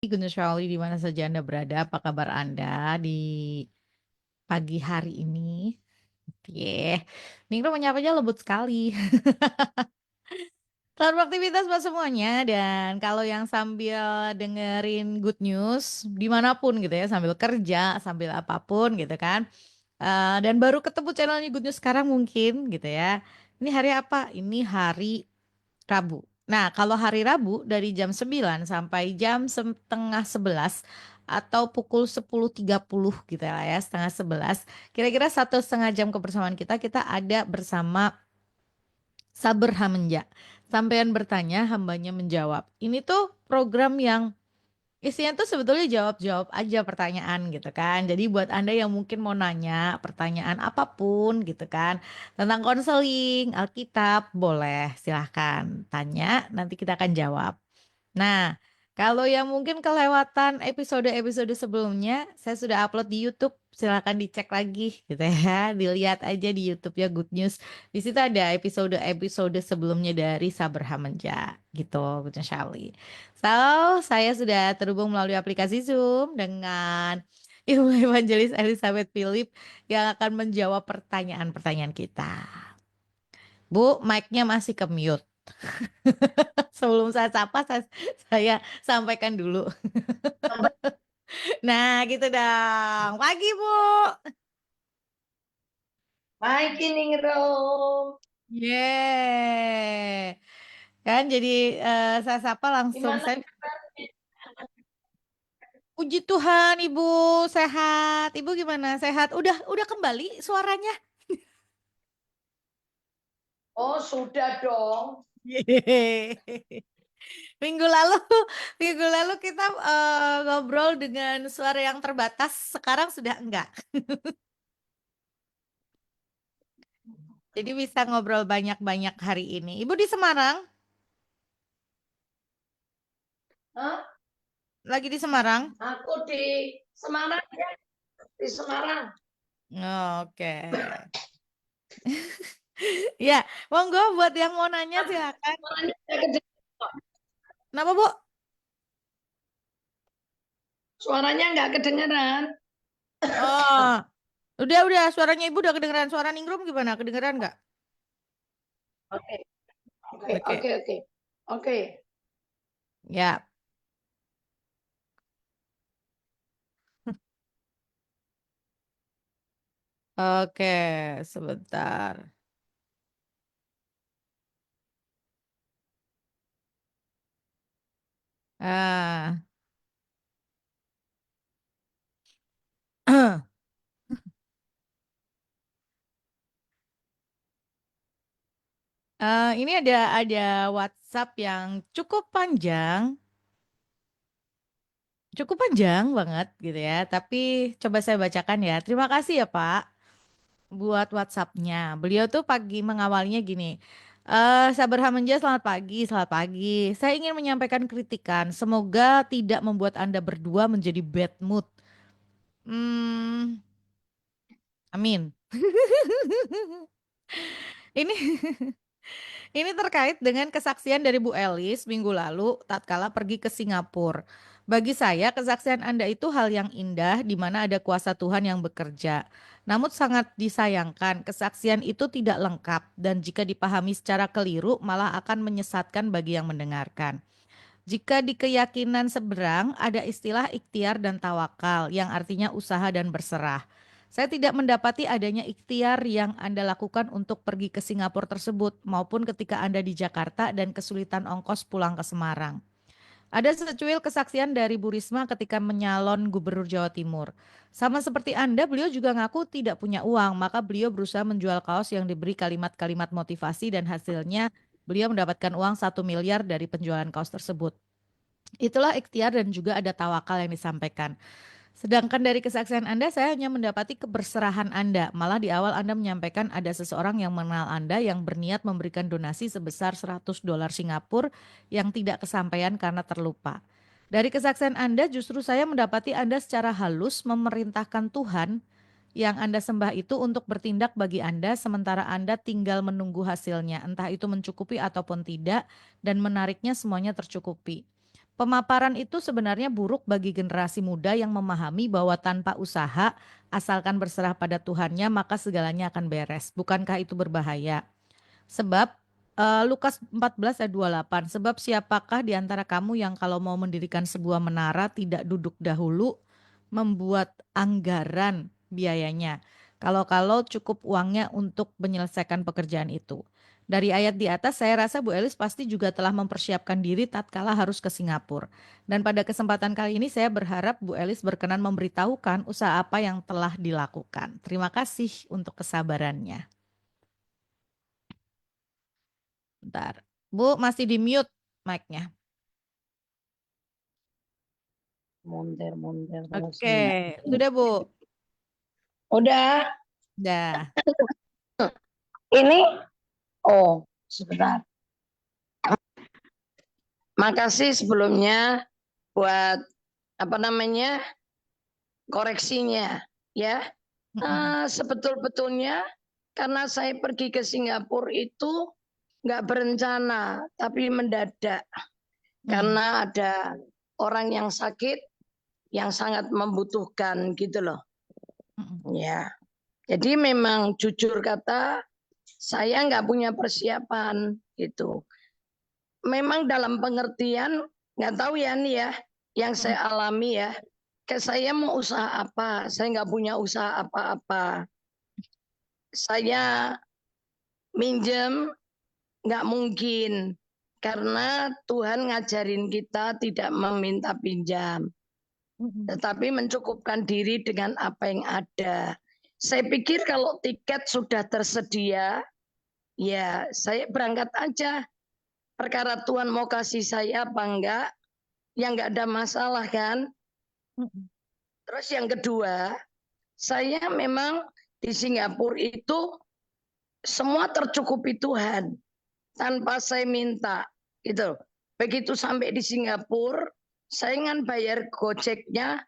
Gunung Shawli di mana saja Anda berada, apa kabar Anda di pagi hari ini? Oke, Ningro menyapanya lembut sekali. Selamat beraktivitas buat semuanya dan kalau yang sambil dengerin good news dimanapun gitu ya, sambil kerja, sambil apapun gitu kan, dan baru ketemu channelnya good news sekarang mungkin gitu ya. Ini hari apa? Ini hari Rabu. Nah, kalau hari Rabu dari jam 9 sampai jam setengah 11 atau pukul 10.30 gitu lah ya, setengah 11. Kira-kira 1,5 jam kebersamaan kita ada bersama Saber Hamenja. Sampean bertanya, hambanya menjawab. Ini tuh program yang isinya tuh sebetulnya jawab-jawab aja pertanyaan gitu kan. Jadi buat Anda yang mungkin mau nanya pertanyaan apapun gitu kan. Tentang konseling, Alkitab, boleh silahkan tanya. Nanti kita akan jawab. Nah, kalau yang mungkin kelewatan episode-episode sebelumnya, saya sudah upload di YouTube. Silakan dicek lagi gitu ya. Dilihat aja di YouTube ya Good News. Di situ ada episode-episode sebelumnya dari Saber Hamenja gitu, Good News Shally. So, saya sudah terhubung melalui aplikasi Zoom dengan Ibu Evangelis Elizabeth Philip yang akan menjawab pertanyaan-pertanyaan kita. Bu, mic-nya masih ke mute. Sebelum saya sapa, saya sampaikan dulu. Nah, gitu dong. Pagi, Bu. Pagi Ningro. Yeay. Kan jadi saya sapa langsung. Gimana? Puji Tuhan, Ibu sehat. Ibu gimana? Sehat? Udah kembali suaranya? Oh, sudah dong. Yeay. Minggu lalu, minggu lalu kita ngobrol dengan suara yang terbatas. Sekarang sudah enggak. Jadi bisa ngobrol banyak-banyak hari ini. Ibu di Semarang? Hah? Lagi di Semarang? Aku di Semarang ya, di Semarang. Oke. Ya, monggo buat yang mau nanya silakan. Suaranya nggak kedengeran. Kenapa, Bu? Suaranya nggak kedengeran. Oh, udah suaranya Ibu udah kedengeran. Suara Ningrum gimana? Kedengeran nggak? Oke, oke, Oke. oke, oke. Oke. Ya. Oke, sebentar. Ah. Ini ada WhatsApp yang cukup panjang banget gitu ya. Tapi coba saya bacakan ya. Terima kasih ya Pak buat WhatsAppnya. Beliau tuh pagi mengawalnya gini. Sabar Hamanja, selamat pagi, selamat pagi. Saya ingin menyampaikan kritikan. Semoga tidak membuat Anda berdua menjadi bad mood. Hmm, amin. Ini Ini terkait dengan kesaksian dari Bu Elis minggu lalu tatkala pergi ke Singapura. Bagi saya, kesaksian Anda itu hal yang indah di mana ada kuasa Tuhan yang bekerja. Namun sangat disayangkan, kesaksian itu tidak lengkap dan jika dipahami secara keliru malah akan menyesatkan bagi yang mendengarkan. Jika di keyakinan seberang ada istilah ikhtiar dan tawakal yang artinya usaha dan berserah. Saya tidak mendapati adanya ikhtiar yang Anda lakukan untuk pergi ke Singapura tersebut maupun ketika Anda di Jakarta dan kesulitan ongkos pulang ke Semarang. Ada secuil kesaksian dari Bu Risma ketika menyalon Gubernur Jawa Timur. Sama seperti Anda, beliau juga ngaku tidak punya uang, maka beliau berusaha menjual kaos yang diberi kalimat-kalimat motivasi dan hasilnya beliau mendapatkan uang 1 miliar dari penjualan kaos tersebut. Itulah ikhtiar dan juga ada tawakal yang disampaikan. Sedangkan dari kesaksian Anda, saya hanya mendapati keberserahan Anda. Malah di awal Anda menyampaikan ada seseorang yang mengenal Anda yang berniat memberikan donasi sebesar 100 dolar Singapura yang tidak kesampaian karena terlupa. Dari kesaksian Anda justru saya mendapati Anda secara halus memerintahkan Tuhan yang Anda sembah itu untuk bertindak bagi Anda sementara Anda tinggal menunggu hasilnya, entah itu mencukupi ataupun tidak dan menariknya semuanya tercukupi. Pemaparan itu sebenarnya buruk bagi generasi muda yang memahami bahwa tanpa usaha, asalkan berserah pada Tuhannya, maka segalanya akan beres. Bukankah itu berbahaya? Sebab Lukas 14 ayat 28, sebab siapakah di antara kamu yang kalau mau mendirikan sebuah menara tidak duduk dahulu membuat anggaran biayanya. Kalau-kalau cukup uangnya untuk menyelesaikan pekerjaan itu. Dari ayat di atas saya rasa Bu Elis pasti juga telah mempersiapkan diri tatkala harus ke Singapura. Dan pada kesempatan kali ini saya berharap Bu Elis berkenan memberitahukan usaha apa yang telah dilakukan. Terima kasih untuk kesabarannya. Bentar. Bu, masih di mute mic-nya. Mundur terus Oke, enggak. sudah Bu. Udah, Dah. ini, oh, sebentar. Makasih sebelumnya buat apa namanya koreksinya, ya. Mm-mm. Sebetul-betulnya karena saya pergi ke Singapura itu nggak berencana, tapi mendadak Mm. karena ada orang yang sakit yang sangat membutuhkan gitu loh, Mm-mm. ya. Jadi memang jujur kata saya nggak punya persiapan gitu. Memang dalam pengertian nggak tahu ya nih ya yang Mm-mm. saya alami ya. Kayak saya mau usaha apa? Saya nggak punya usaha apa-apa. Saya minjem nggak mungkin karena Tuhan ngajarin kita tidak meminta pinjam, Mm-mm. tetapi mencukupkan diri dengan apa yang ada. Saya pikir kalau tiket sudah tersedia, ya saya berangkat aja. Perkara Tuhan mau kasih saya apa enggak, ya enggak ada masalah kan. Mm-mm. Terus yang kedua, saya memang di Singapura itu semua tercukupi Tuhan tanpa saya minta gitu. Begitu sampai di Singapura, saya kan bayar Gojeknya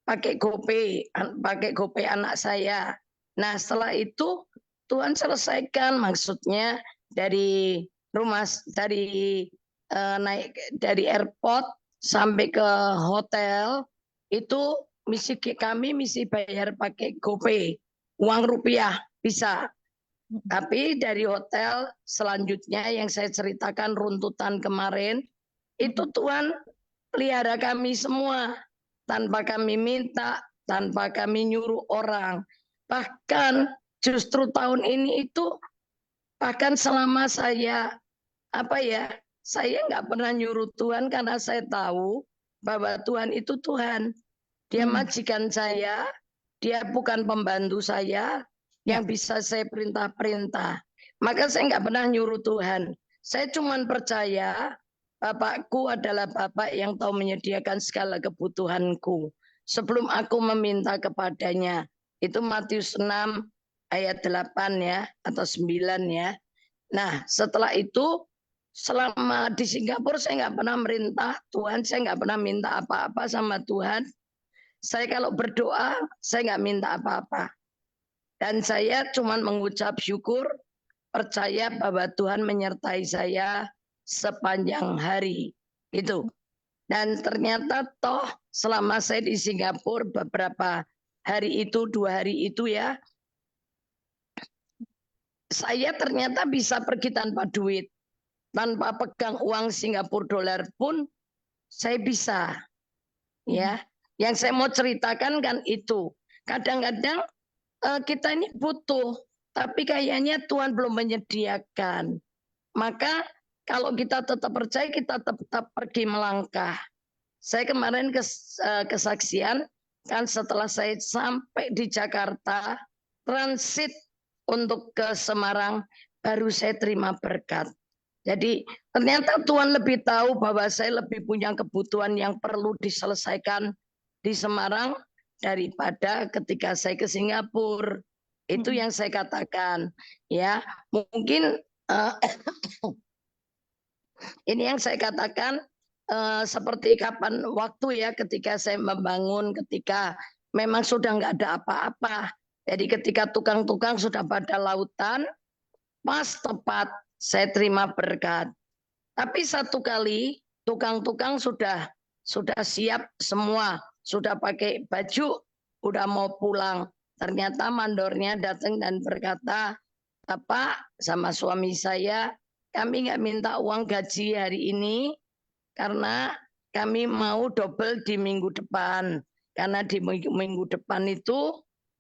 pakai GoPay anak saya. Nah, setelah itu Tuhan selesaikan maksudnya dari rumah dari naik dari airport sampai ke hotel itu misi bayar pakai GoPay, uang rupiah bisa. Mm-mm. Tapi dari hotel selanjutnya yang saya ceritakan runtutan kemarin, itu Mm-mm. Tuhan pelihara kami semua tanpa kami minta, tanpa kami nyuruh orang. Bahkan justru tahun ini itu bahkan selama saya apa ya, saya nggak pernah nyuruh Tuhan karena saya tahu bahwa Tuhan itu Tuhan. Dia Mm. majikan saya, dia bukan pembantu saya Ya. yang bisa saya perintah-perintah. Maka saya nggak pernah nyuruh Tuhan. Saya cuma percaya Bapakku adalah Bapak yang tahu menyediakan segala kebutuhanku. Sebelum aku meminta kepadanya. Itu Matius 6 ayat 8 ya, atau 9 ya. Nah setelah itu selama di Singapura saya nggak pernah merintah Tuhan, saya nggak pernah minta apa-apa sama Tuhan. Saya kalau berdoa, saya nggak minta apa-apa. Dan saya cuma mengucap syukur, percaya bahwa Tuhan menyertai saya sepanjang hari. Itu. Dan ternyata toh selama saya di Singapura beberapa hari itu, 2 hari itu ya, saya ternyata bisa pergi tanpa duit. Tanpa pegang uang Singapura dolar pun saya bisa. Mm-mm. Ya, yang saya mau ceritakan kan itu. Kadang-kadang kita ini butuh, tapi kayaknya Tuhan belum menyediakan. Maka kalau kita tetap percaya, kita tetap pergi melangkah. Saya kemarin kesaksian, kan setelah saya sampai di Jakarta, transit untuk ke Semarang, baru saya terima berkat. Jadi ternyata Tuhan lebih tahu bahwa saya lebih punya kebutuhan yang perlu diselesaikan di Semarang daripada ketika saya ke Singapura. Itu Mm-mm. yang saya katakan. Ya, mungkin uh, ini yang saya katakan seperti kapan waktu ya ketika saya membangun, ketika memang sudah nggak ada apa-apa. Jadi ketika tukang-tukang sudah pada lautan, pas tepat saya terima berkat. Tapi satu kali tukang-tukang sudah sudah siap semua, sudah pakai baju, udah mau pulang. Ternyata mandornya datang dan berkata, Bapak sama suami saya, kami nggak minta uang gaji hari ini karena kami mau double di minggu depan. Karena di minggu depan itu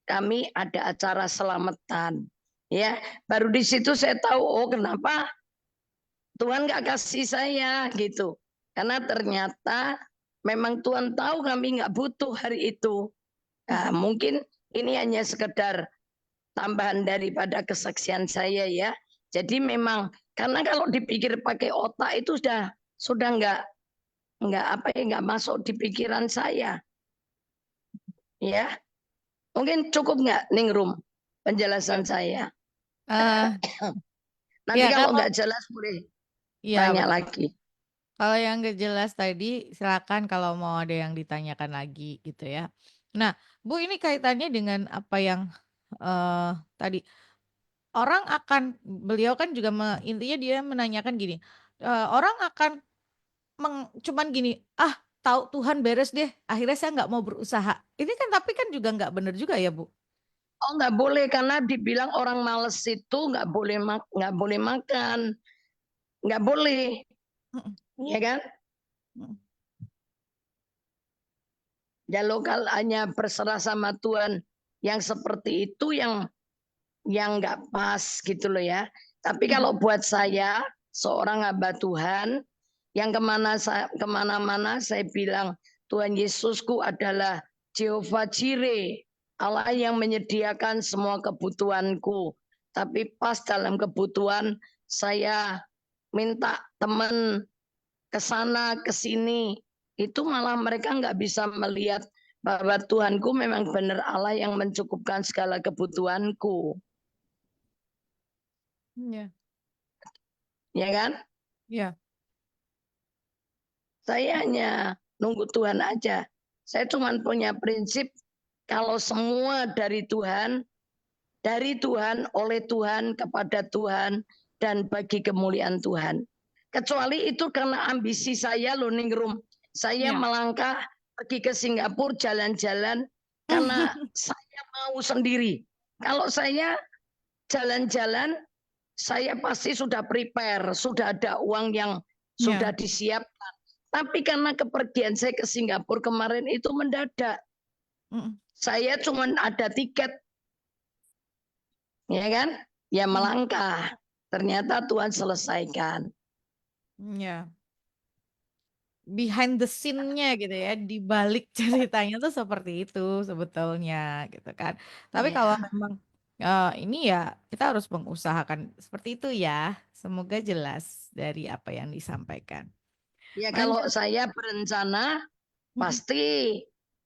kami ada acara selamatan. Ya, baru di situ saya tahu, oh kenapa Tuhan nggak kasih saya gitu. Karena ternyata memang Tuhan tahu kami nggak butuh hari itu. Nah, mungkin ini hanya sekedar tambahan daripada kesaksian saya ya. Jadi memang karena kalau dipikir pakai otak itu sudah nggak masuk di pikiran saya ya. Mungkin cukup nggak Ningrum penjelasan saya. Eh, Nanti ya kalau kalau nggak jelas boleh ya tanya betul. lagi. Kalau yang nggak jelas tadi, silakan kalau mau ada yang ditanyakan lagi gitu ya. Nah, Bu, ini kaitannya dengan apa yang tadi orang akan, beliau kan juga intinya dia menanyakan gini, orang akan cuman gini, ah tahu Tuhan beres deh, akhirnya saya nggak mau berusaha. Ini kan tapi kan juga nggak benar juga ya, Bu. Oh nggak boleh karena dibilang orang males itu nggak boleh makan, nggak boleh, Mm-mm, ya kan? mm-mm. Ya lokal hanya berserah sama Tuhan yang seperti itu yang nggak pas gitu loh ya. Tapi kalau buat saya seorang hamba Tuhan yang kemana-mana saya bilang Tuhan Yesusku adalah Jehovah Jireh, Allah yang menyediakan semua kebutuhanku. Tapi pas dalam kebutuhan saya minta teman ke sana ke sini, itu malah mereka nggak bisa melihat bahwa Tuhanku memang benar Allah yang mencukupkan segala kebutuhanku, Ya, ya kan? ya. Saya hanya nunggu Tuhan aja. Saya cuma punya prinsip kalau semua dari Tuhan, oleh Tuhan, kepada Tuhan, dan bagi kemuliaan Tuhan. Kecuali itu karena ambisi saya loh Ningrum. Saya Ya. melangkah pergi ke Singapura jalan-jalan karena saya mau sendiri. Kalau saya jalan-jalan, saya pasti sudah prepare, sudah ada uang yang Ya. sudah disiapkan. Tapi karena kepergian saya ke Singapura kemarin itu mendadak. Mm-mm, Saya cuma ada tiket, ya kan? Ya mm, melangkah. Ternyata Tuhan selesaikan. ya. Behind the scene-nya gitu ya, di balik ceritanya tuh seperti itu sebetulnya gitu kan. Tapi kalau Ya. memang ini ya kita harus mengusahakan seperti itu ya. Semoga jelas dari apa yang disampaikan. Ya kalau Lanjut. saya berencana Mm-mm. pasti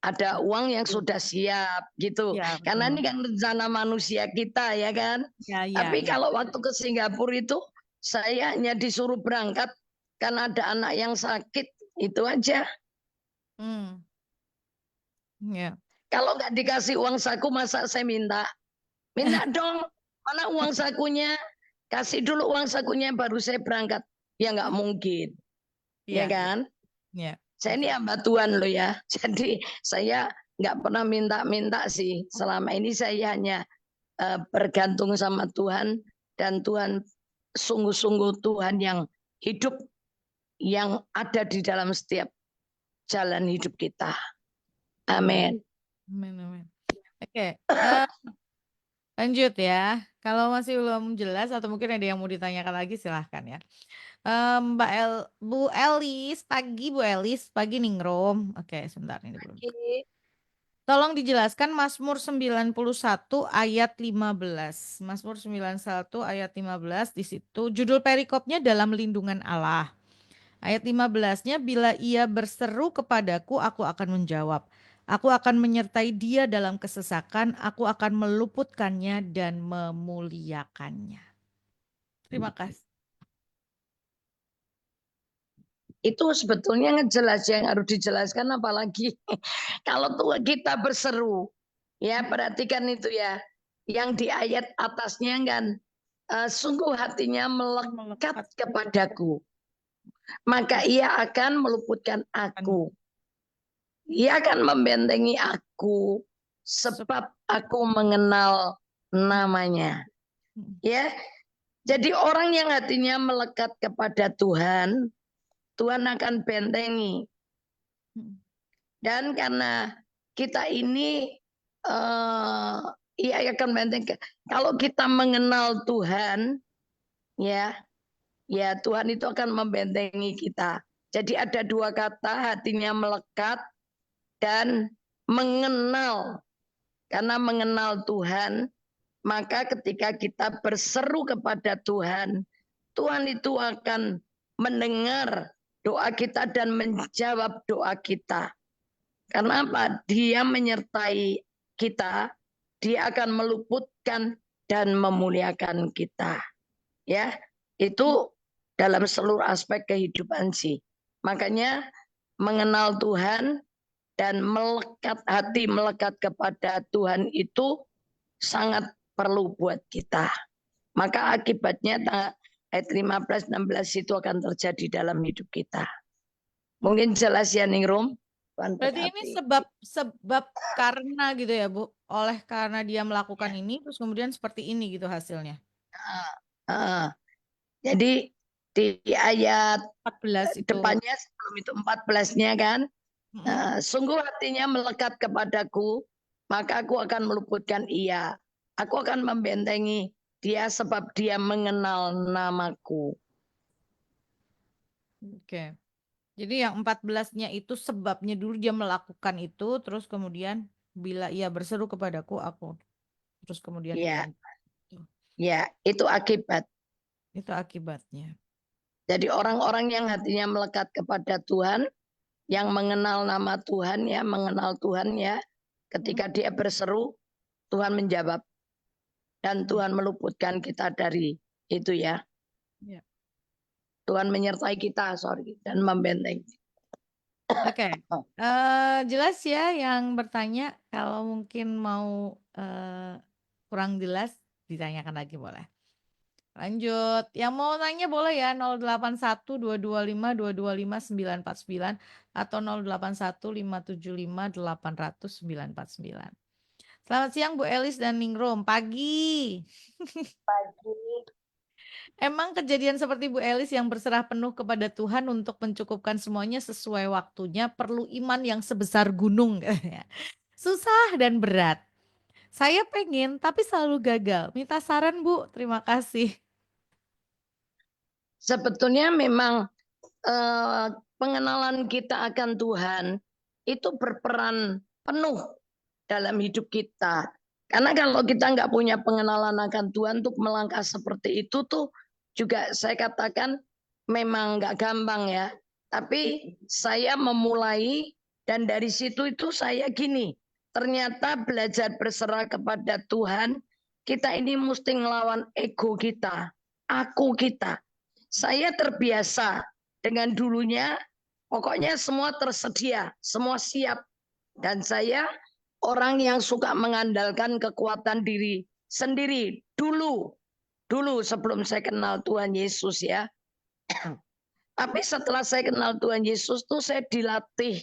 ada uang yang sudah siap gitu. Ya, Karena betul. ini kan rencana manusia kita ya kan. Ya, ya, Tapi ya. kalau waktu ke Singapura itu saya hanya disuruh berangkat karena ada anak yang sakit itu aja. Hmm, ya. Kalau nggak dikasih uang saku masa saya minta? Minta dong. Mana uang sakunya? Kasih dulu uang sakunya baru saya berangkat. Ya nggak mungkin. Ya Ya, ya, kan? ya. Saya ini Betul. hamba Tuhan loh ya. Jadi saya nggak pernah minta-minta sih. Selama ini saya hanya bergantung sama Tuhan. Dan Tuhan sungguh-sungguh Tuhan yang hidup. Yang ada di dalam setiap jalan hidup kita. Amin. Amin. Amin, amin. Oke, lanjut ya. Kalau masih belum jelas atau mungkin ada yang mau ditanyakan lagi silahkan ya. Bu Elis, pagi Bu Elis, pagi Ningrum. Oke, sebentar ini belum. Tolong dijelaskan Mazmur 91 ayat 15. Mazmur 91 ayat 15 di situ judul perikopnya dalam lindungan Allah. Ayat 15-nya bila ia berseru kepadaku aku akan menjawab. Aku akan menyertai dia dalam kesesakan, aku akan meluputkannya dan memuliakannya. Terima kasih. Itu sebetulnya ngejelas yang harus dijelaskan apalagi kalau Tuhan kita berseru. Ya, perhatikan itu ya. Yang di ayat atasnya kan sungguh hatinya melekat Melekat kepadaku, maka ia akan meluputkan aku. Dia akan membentengi aku sebab aku mengenal namanya. Ya, jadi orang yang hatinya melekat kepada Tuhan, Tuhan akan bentengi. Dan karena kita ini ia akan bentengi. Kalau kita mengenal Tuhan, ya, ya Tuhan itu akan membentengi kita. Jadi ada dua kata, hatinya melekat dan mengenal. Karena mengenal Tuhan, maka ketika kita berseru kepada Tuhan, Tuhan itu akan mendengar doa kita dan menjawab doa kita. Karena apa? Dia menyertai kita, dia akan meluputkan dan memuliakan kita. Ya, itu dalam seluruh aspek kehidupan sih. Makanya mengenal Tuhan dan melekat hati melekat kepada Tuhan itu sangat perlu buat kita. Maka akibatnya ayat 15-16 itu akan terjadi dalam hidup kita. Mungkin jelas ya Ningrum? Berarti ini sebab karena gitu ya Bu, oleh karena dia melakukan ini terus kemudian seperti ini gitu hasilnya. Jadi di ayat 14 itu. depannya sebelum itu 14-nya kan, sungguh hatinya melekat kepadaku, maka aku akan meluputkan ia. Aku akan membentengi dia sebab dia mengenal namaku. Oke. Jadi yang 14-nya itu sebabnya dulu dia melakukan itu, terus kemudian bila ia berseru kepadaku, aku terus kemudian Ya, dibantu. ya, itu akibat. Itu akibatnya. Jadi orang-orang yang hatinya melekat kepada Tuhan, yang mengenal nama Tuhan ya, mengenal Tuhan ya, ketika dia berseru, Tuhan menjawab. Dan Tuhan meluputkan kita dari itu ya. Ya. Tuhan menyertai kita, dan membentengi. Oke. Jelas ya yang bertanya, kalau mungkin mau kurang jelas ditanyakan lagi boleh. Lanjut, yang mau tanya boleh ya 081 225 225 949 atau 081 575 800 949. Selamat siang Bu Elis dan Ningrum. Pagi. Emang kejadian seperti Bu Elis yang berserah penuh kepada Tuhan untuk mencukupkan semuanya sesuai waktunya perlu iman yang sebesar gunung. Susah dan berat. Saya pengen tapi selalu gagal. Minta saran Bu, terima kasih. Sebetulnya memang pengenalan kita akan Tuhan itu berperan penuh dalam hidup kita. Karena kalau kita nggak punya pengenalan akan Tuhan untuk melangkah seperti itu tuh juga saya katakan memang nggak gampang ya. Tapi saya memulai dan dari situ itu saya gini, ternyata belajar berserah kepada Tuhan, kita ini mesti ngelawan ego kita, aku kita. Saya terbiasa dengan dulunya, pokoknya semua tersedia, semua siap. Dan saya orang yang suka mengandalkan kekuatan diri sendiri dulu sebelum saya kenal Tuhan Yesus ya. Tapi setelah saya kenal Tuhan Yesus tuh saya dilatih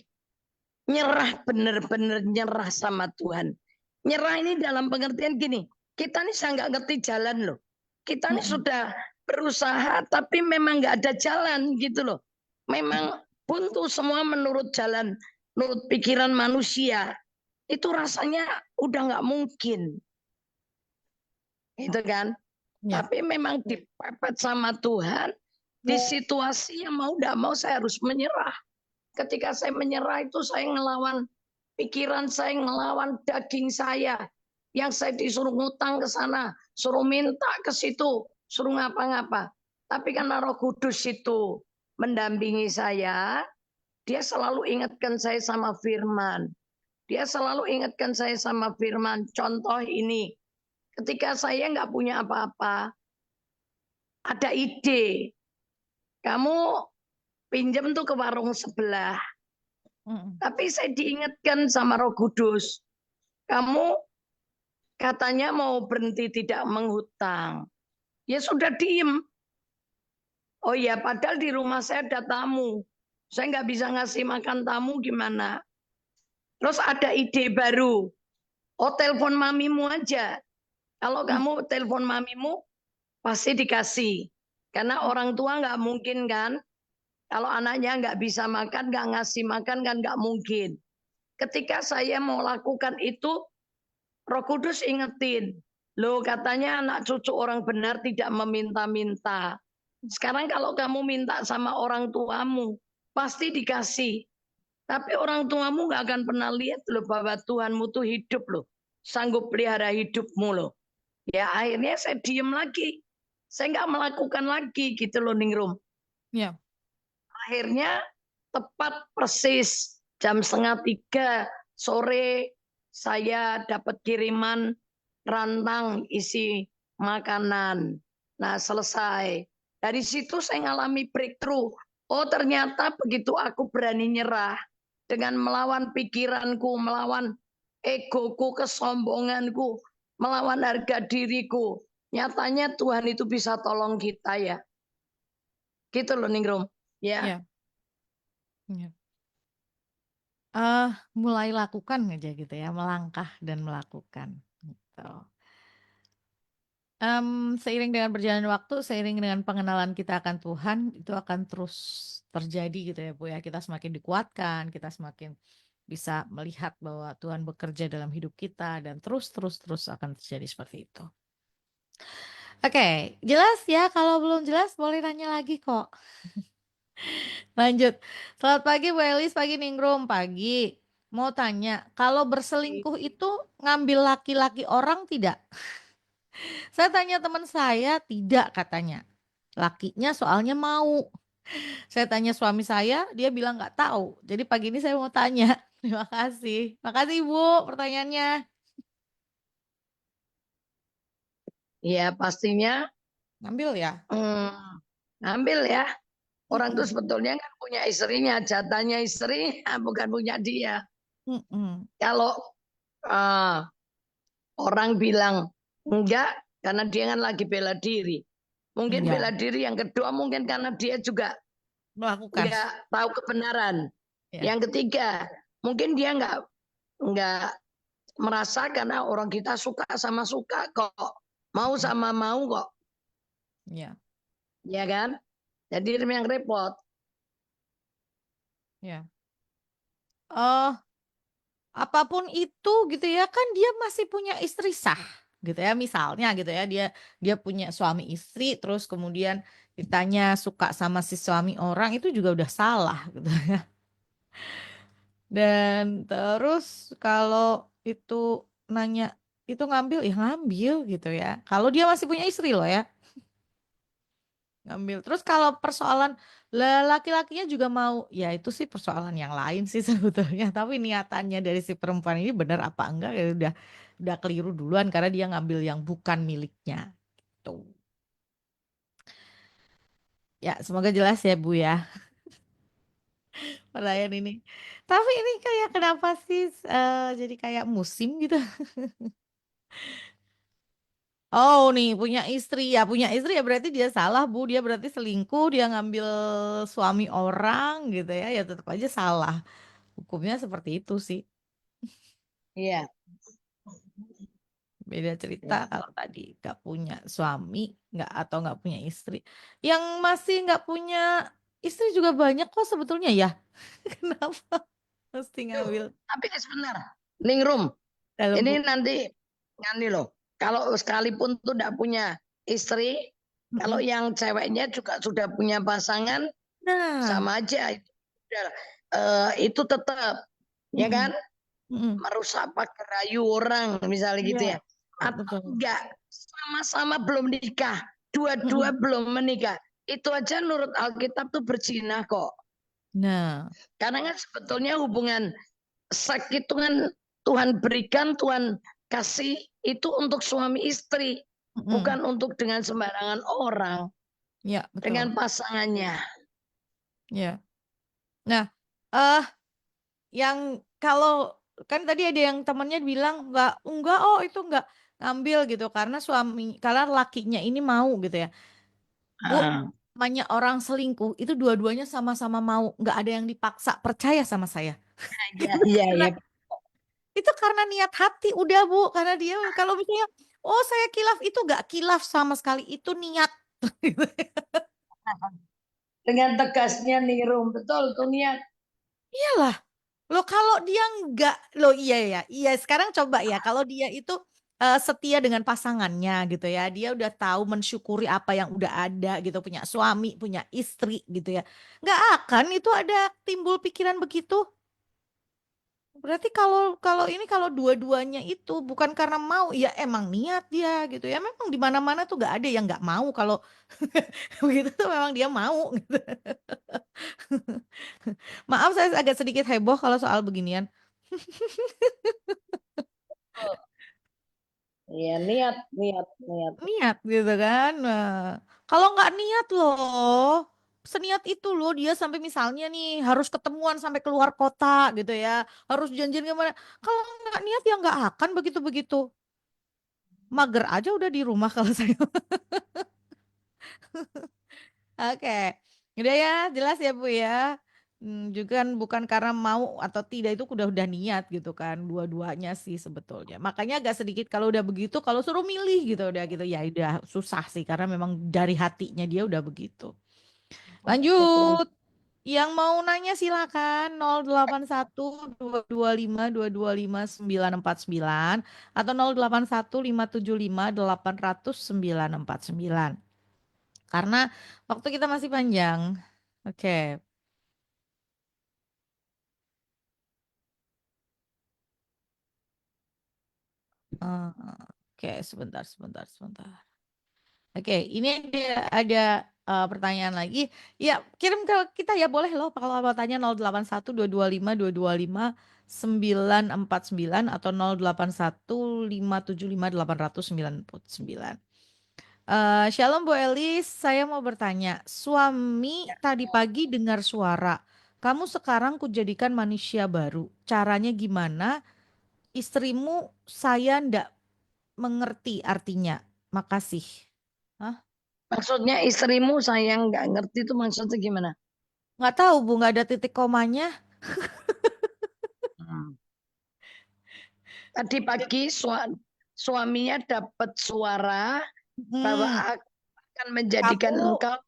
nyerah, benar-benar nyerah sama Tuhan. Nyerah ini dalam pengertian gini, kita ini saya nggak ngerti jalan loh. Kita ini sudah berusaha tapi memang nggak ada jalan gitu loh. Memang buntu semua menurut jalan, menurut pikiran manusia. Itu rasanya udah nggak mungkin. Gitu kan. Ya. Tapi memang dipepet sama Tuhan, di situasi yang mau nggak mau saya harus menyerah. Ketika saya menyerah itu saya ngelawan pikiran saya, ngelawan daging saya. Yang saya disuruh ngutang ke sana, suruh minta ke situ, suruh ngapa-ngapa. Tapi karena Roh Kudus itu mendampingi saya, dia selalu ingatkan saya sama firman. Dia selalu ingatkan saya sama firman. Contoh ini, ketika saya nggak punya apa-apa, ada ide. Kamu pinjam tuh ke warung sebelah. Tapi saya diingatkan sama Roh Kudus. Kamu katanya mau berhenti tidak menghutang. Ya sudah diem. Oh ya, padahal di rumah saya ada tamu. Saya nggak bisa ngasih makan tamu gimana? Terus ada ide baru, oh telepon mamimu aja. Kalau Hmm. kamu telepon mamimu, pasti dikasih. Karena orang tua nggak mungkin kan, kalau anaknya nggak bisa makan, nggak ngasih makan kan nggak mungkin. Ketika saya mau lakukan itu, Roh Kudus ingetin, loh katanya anak cucu orang benar tidak meminta-minta. Sekarang kalau kamu minta sama orang tuamu, pasti dikasih. Tapi orang tuamu nggak akan pernah lihat loh bahwa Tuhanmu tuh hidup loh. Sanggup pelihara hidupmu loh. Ya akhirnya saya diem lagi. Saya nggak melakukan lagi gitu loh Ningrum. Ya. Akhirnya tepat persis jam 2:30 sore saya dapat kiriman rantang isi makanan. Nah selesai. Dari situ saya ngalami breakthrough. Oh ternyata begitu aku berani nyerah dengan melawan pikiranku, melawan egoku, kesombonganku, melawan harga diriku. Nyatanya Tuhan itu bisa tolong kita ya. Gitu loh Ningrum. Ya. Ya. Ya. Mulai lakukan aja gitu ya, melangkah dan melakukan gitu. Seiring dengan berjalan waktu, seiring dengan pengenalan kita akan Tuhan, itu akan terus terjadi gitu ya Bu ya. Kita semakin dikuatkan, kita semakin bisa melihat bahwa Tuhan bekerja dalam hidup kita dan terus akan terjadi seperti itu. Oke, jelas ya. Kalau belum jelas boleh nanya lagi kok. Lanjut. Selamat pagi Bu Elis, pagi Ningrum, pagi. Mau tanya, kalau berselingkuh itu ngambil laki-laki orang tidak? Saya tanya teman saya, tidak katanya. Lakinya soalnya mau. Saya tanya suami saya, dia bilang nggak tahu. Jadi pagi ini saya mau tanya. Terima kasih. Makasih Ibu pertanyaannya. Ya pastinya Ngambil ya? ambil ya. Orang tuh Mm-mm. sebetulnya kan punya istrinya, jatahnya istri, bukan punya dia. Mm-mm. Kalau uh, orang bilang enggak, karena dia kan lagi bela diri. Mungkin Ya, bela diri yang kedua mungkin karena dia juga melakukan. enggak tahu kebenaran. Ya. Yang ketiga, mungkin dia enggak merasa karena orang kita suka sama suka kok, mau Mm. sama mau kok, Ya, ya kan? Jadi yang repot. ya. Oh, apapun itu gitu ya, kan dia masih punya istri sah gitu ya, misalnya gitu ya, dia dia punya suami istri terus kemudian ditanya suka sama si suami orang, itu juga udah salah gitu ya. Dan terus kalau itu nanya itu ngambil ya ngambil gitu ya, kalau dia masih punya istri loh ya, ngambil. Terus kalau persoalan laki-lakinya juga mau, ya itu sih persoalan yang lain sih sebetulnya. Tapi niatannya dari si perempuan ini benar apa enggak ya udah keliru duluan karena dia ngambil yang bukan miliknya. Tuh. Ya, semoga jelas ya Bu ya pertanyaan ini. Tapi ini kayak kenapa sih jadi kayak musim gitu? Oh nih punya istri ya berarti dia salah Bu, dia berarti selingkuh, dia ngambil suami orang gitu ya, ya tetap aja salah. Hukumnya seperti itu sih. Iya. Beda cerita Ya. kalau tadi nggak punya suami, nggak atau nggak punya istri. Yang masih nggak punya istri juga banyak kok sebetulnya ya. Kenapa mesti Tuh, ngambil tapi sebentar. Ningrum, dalam ini buku? nanti ngani loh. Kalau sekalipun tuh tidak punya istri, kalau Mm-mm. yang ceweknya juga sudah punya pasangan, Nah, sama aja. Itu tetap, ya mm-mm. kan? Mm-mm. Merusak pakai rayu orang, misalnya Iya, gitu ya. Atau betul. enggak, sama-sama belum nikah, dua-dua Mm-mm. belum menikah. Itu aja menurut Alkitab tuh berzina kok. Nah, Karena kan sebetulnya hubungan seks itu kan Tuhan berikan, Tuhan kasih itu untuk suami istri, mm-mm. bukan untuk dengan sembarangan orang, Ya betul. dengan pasangannya. Ya. Nah, eh yang kalau kan tadi ada yang temannya bilang enggak oh itu enggak ngambil gitu karena lakinya ini mau gitu ya. Bu, Ah, namanya orang selingkuh itu dua-duanya sama-sama mau, nggak ada yang dipaksa, percaya sama saya. iya, iya, Karena iya. Itu karena niat hati udah Bu, karena dia kalau misalnya oh saya kilaf itu gak kilaf sama sekali, itu niat. Dengan tegasnya niru, betul tuh niat. Iyalah. Loh kalau dia nggak, loh iya ya, iya sekarang coba ya, kalau dia itu setia dengan pasangannya gitu ya, dia udah tahu mensyukuri apa yang udah ada gitu, punya suami, punya istri gitu ya, nggak akan itu ada timbul pikiran begitu. Berarti kalau kalau ini kalau dua-duanya itu bukan karena mau, ya emang niat dia gitu ya, memang di mana-mana tuh nggak ada yang nggak mau kalau begitu tuh memang dia mau. Gitu. Maaf saya agak sedikit heboh kalau soal beginian. Iya, niat, niat, niat. Niat gitu kan. Nah, kalau nggak niat loh, seniat itu loh dia sampai misalnya nih harus ketemuan sampai keluar kota gitu ya, harus janjian kemana. Kalau nggak niat ya nggak akan begitu-begitu. Mager aja udah di rumah kalau saya. Oke, udah ya jelas ya Bu ya. Juga kan bukan karena mau atau tidak itu udah niat gitu kan, dua-duanya sih sebetulnya. Makanya agak sedikit kalau udah begitu, kalau suruh milih gitu udah gitu ya udah susah sih karena memang dari hatinya dia udah begitu. Lanjut, yang mau nanya silakan 081 225 225 949 atau 081 575 800 949. Karena waktu kita masih panjang. Oke. Eh, Oke, sebentar, sebentar, sebentar. Oke, ini ada pertanyaan lagi. Ya, kirim ke kita ya boleh loh kalau mau tanya 081 225 225 949 atau 081 575 800 949. Shalom Bu Elis, saya mau bertanya. Suami tadi pagi dengar suara, kamu sekarang kujadikan manusia baru. Caranya gimana? Istrimu saya ndak mengerti artinya. Makasih. Hah? Maksudnya istrimu saya nggak ngerti itu maksudnya gimana? Nggak tahu Bu, nggak ada titik komanya. Hmm. Tadi pagi suaminya dapat suara bahwa Hmm, akan menjadikan kamu engkau ya,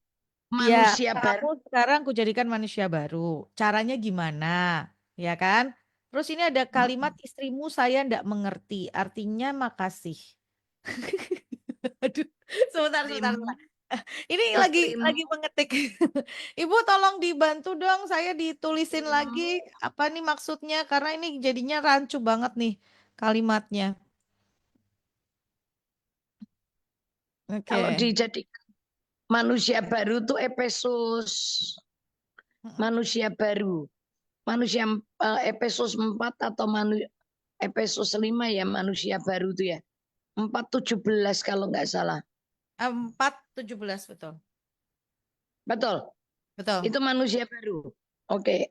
manusia kamu baru. sekarang kujadikan manusia baru. Caranya gimana? Ya kan? Terus ini ada kalimat Hmm. istrimu saya ndak mengerti. Artinya makasih. Aduh, sebentar, sebentar, Istrimu, sebentar. Ini istrimu, lagi mengetik. Ibu tolong dibantu dong, saya ditulisin lagi istrimu. apa nih maksudnya karena ini jadinya rancu banget nih kalimatnya. Kalau Oke. dijadikan manusia baru itu Efesus, Mm-mm. manusia baru. Manusia Efesus 4 atau Efesus 5 ya manusia baru itu ya. 4:17 kalau nggak salah. 4:17 betul. Betul. Betul. Itu manusia baru. Oke.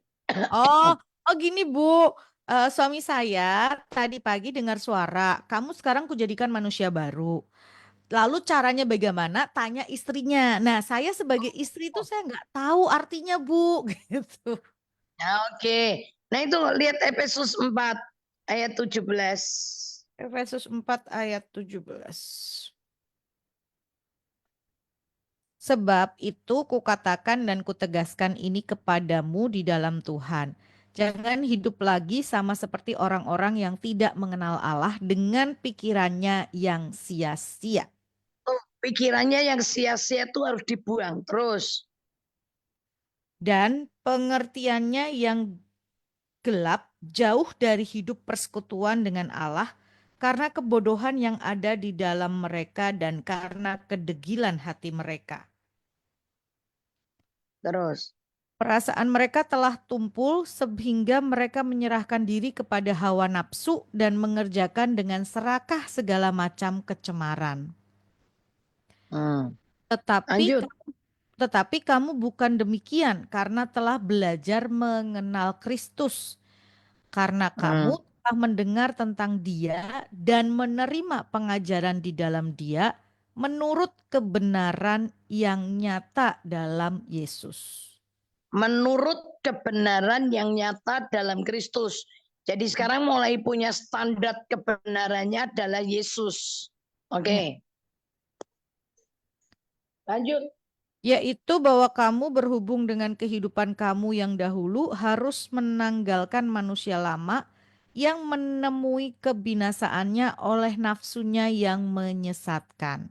Oh, oh gini Bu. Suami saya tadi pagi dengar suara, kamu sekarang kujadikan manusia baru. Lalu caranya bagaimana? Tanya istrinya. Nah, saya sebagai istri itu saya nggak tahu artinya Bu, gitu. Ya, oke. Nah itu lihat Efesus 4 ayat 17. Efesus 4 ayat 17. Sebab itu kukatakan dan kutegaskan ini kepadamu di dalam Tuhan. Jangan hidup lagi sama seperti orang-orang yang tidak mengenal Allah dengan pikirannya yang sia-sia Oh, pikirannya yang sia-sia itu harus dibuang terus. dan pengertiannya yang gelap jauh dari hidup persekutuan dengan Allah karena kebodohan yang ada di dalam mereka dan karena kedegilan hati mereka. Terus. Perasaan mereka telah tumpul sehingga mereka menyerahkan diri kepada hawa nafsu dan mengerjakan dengan serakah segala macam kecemaran. Hmm. Tetapi Lanjut. tetapi kamu bukan demikian karena telah belajar mengenal Kristus, karena kamu Hmm. telah mendengar tentang Dia dan menerima pengajaran di dalam Dia menurut kebenaran yang nyata dalam Yesus. Menurut kebenaran yang nyata dalam Kristus. Jadi sekarang mulai punya standar kebenarannya adalah Yesus. Oke. Lanjut. Yaitu bahwa kamu berhubung dengan kehidupan kamu yang dahulu harus menanggalkan manusia lama yang menemui kebinasaannya oleh nafsunya yang menyesatkan.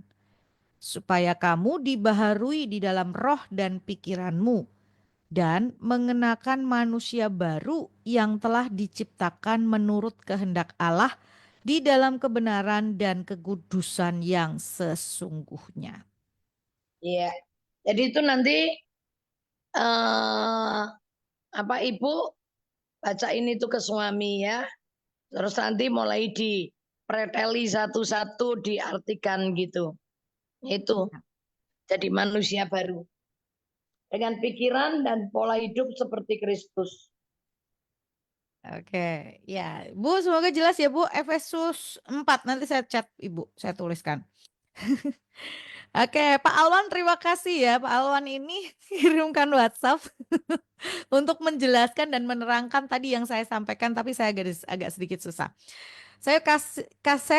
Supaya kamu dibaharui di dalam roh dan pikiranmu dan mengenakan manusia baru yang telah diciptakan menurut kehendak Allah di dalam kebenaran dan kekudusan yang sesungguhnya. Iya. Jadi itu nanti eh apa Ibu baca ini tuh ke suami ya. Terus nanti mulai dipreteli satu-satu diartikan gitu. Itu jadi manusia baru dengan pikiran dan pola hidup seperti Kristus. Oke, ya. Bu, semoga jelas ya, Bu. Efesus 4 nanti saya chat Ibu, saya tuliskan. Oke, Pak Alwan terima kasih ya. Pak Alwan ini kirimkan WhatsApp untuk menjelaskan dan menerangkan tadi yang saya sampaikan, tapi saya agak sedikit susah. Saya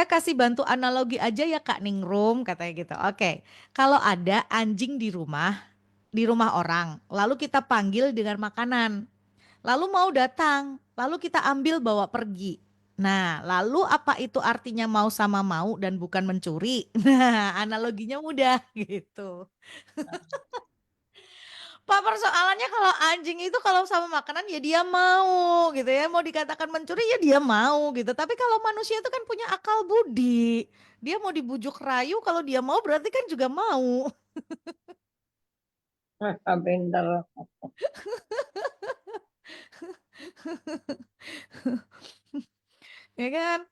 kasih bantu analogi aja ya Kak Ningrum katanya gitu. Oke, kalau ada anjing di rumah orang, lalu kita panggil dengan makanan. Lalu mau datang, lalu kita ambil bawa pergi. Nah, lalu apa itu artinya mau sama mau dan bukan mencuri? Nah, analoginya mudah gitu. Pak, persoalannya kalau anjing itu kalau sama makanan ya dia mau gitu ya. Mau dikatakan mencuri ya dia mau gitu. Tapi kalau manusia itu kan punya akal budi. Dia mau dibujuk rayu kalau dia mau berarti kan juga mau. Pinter. Ya kan?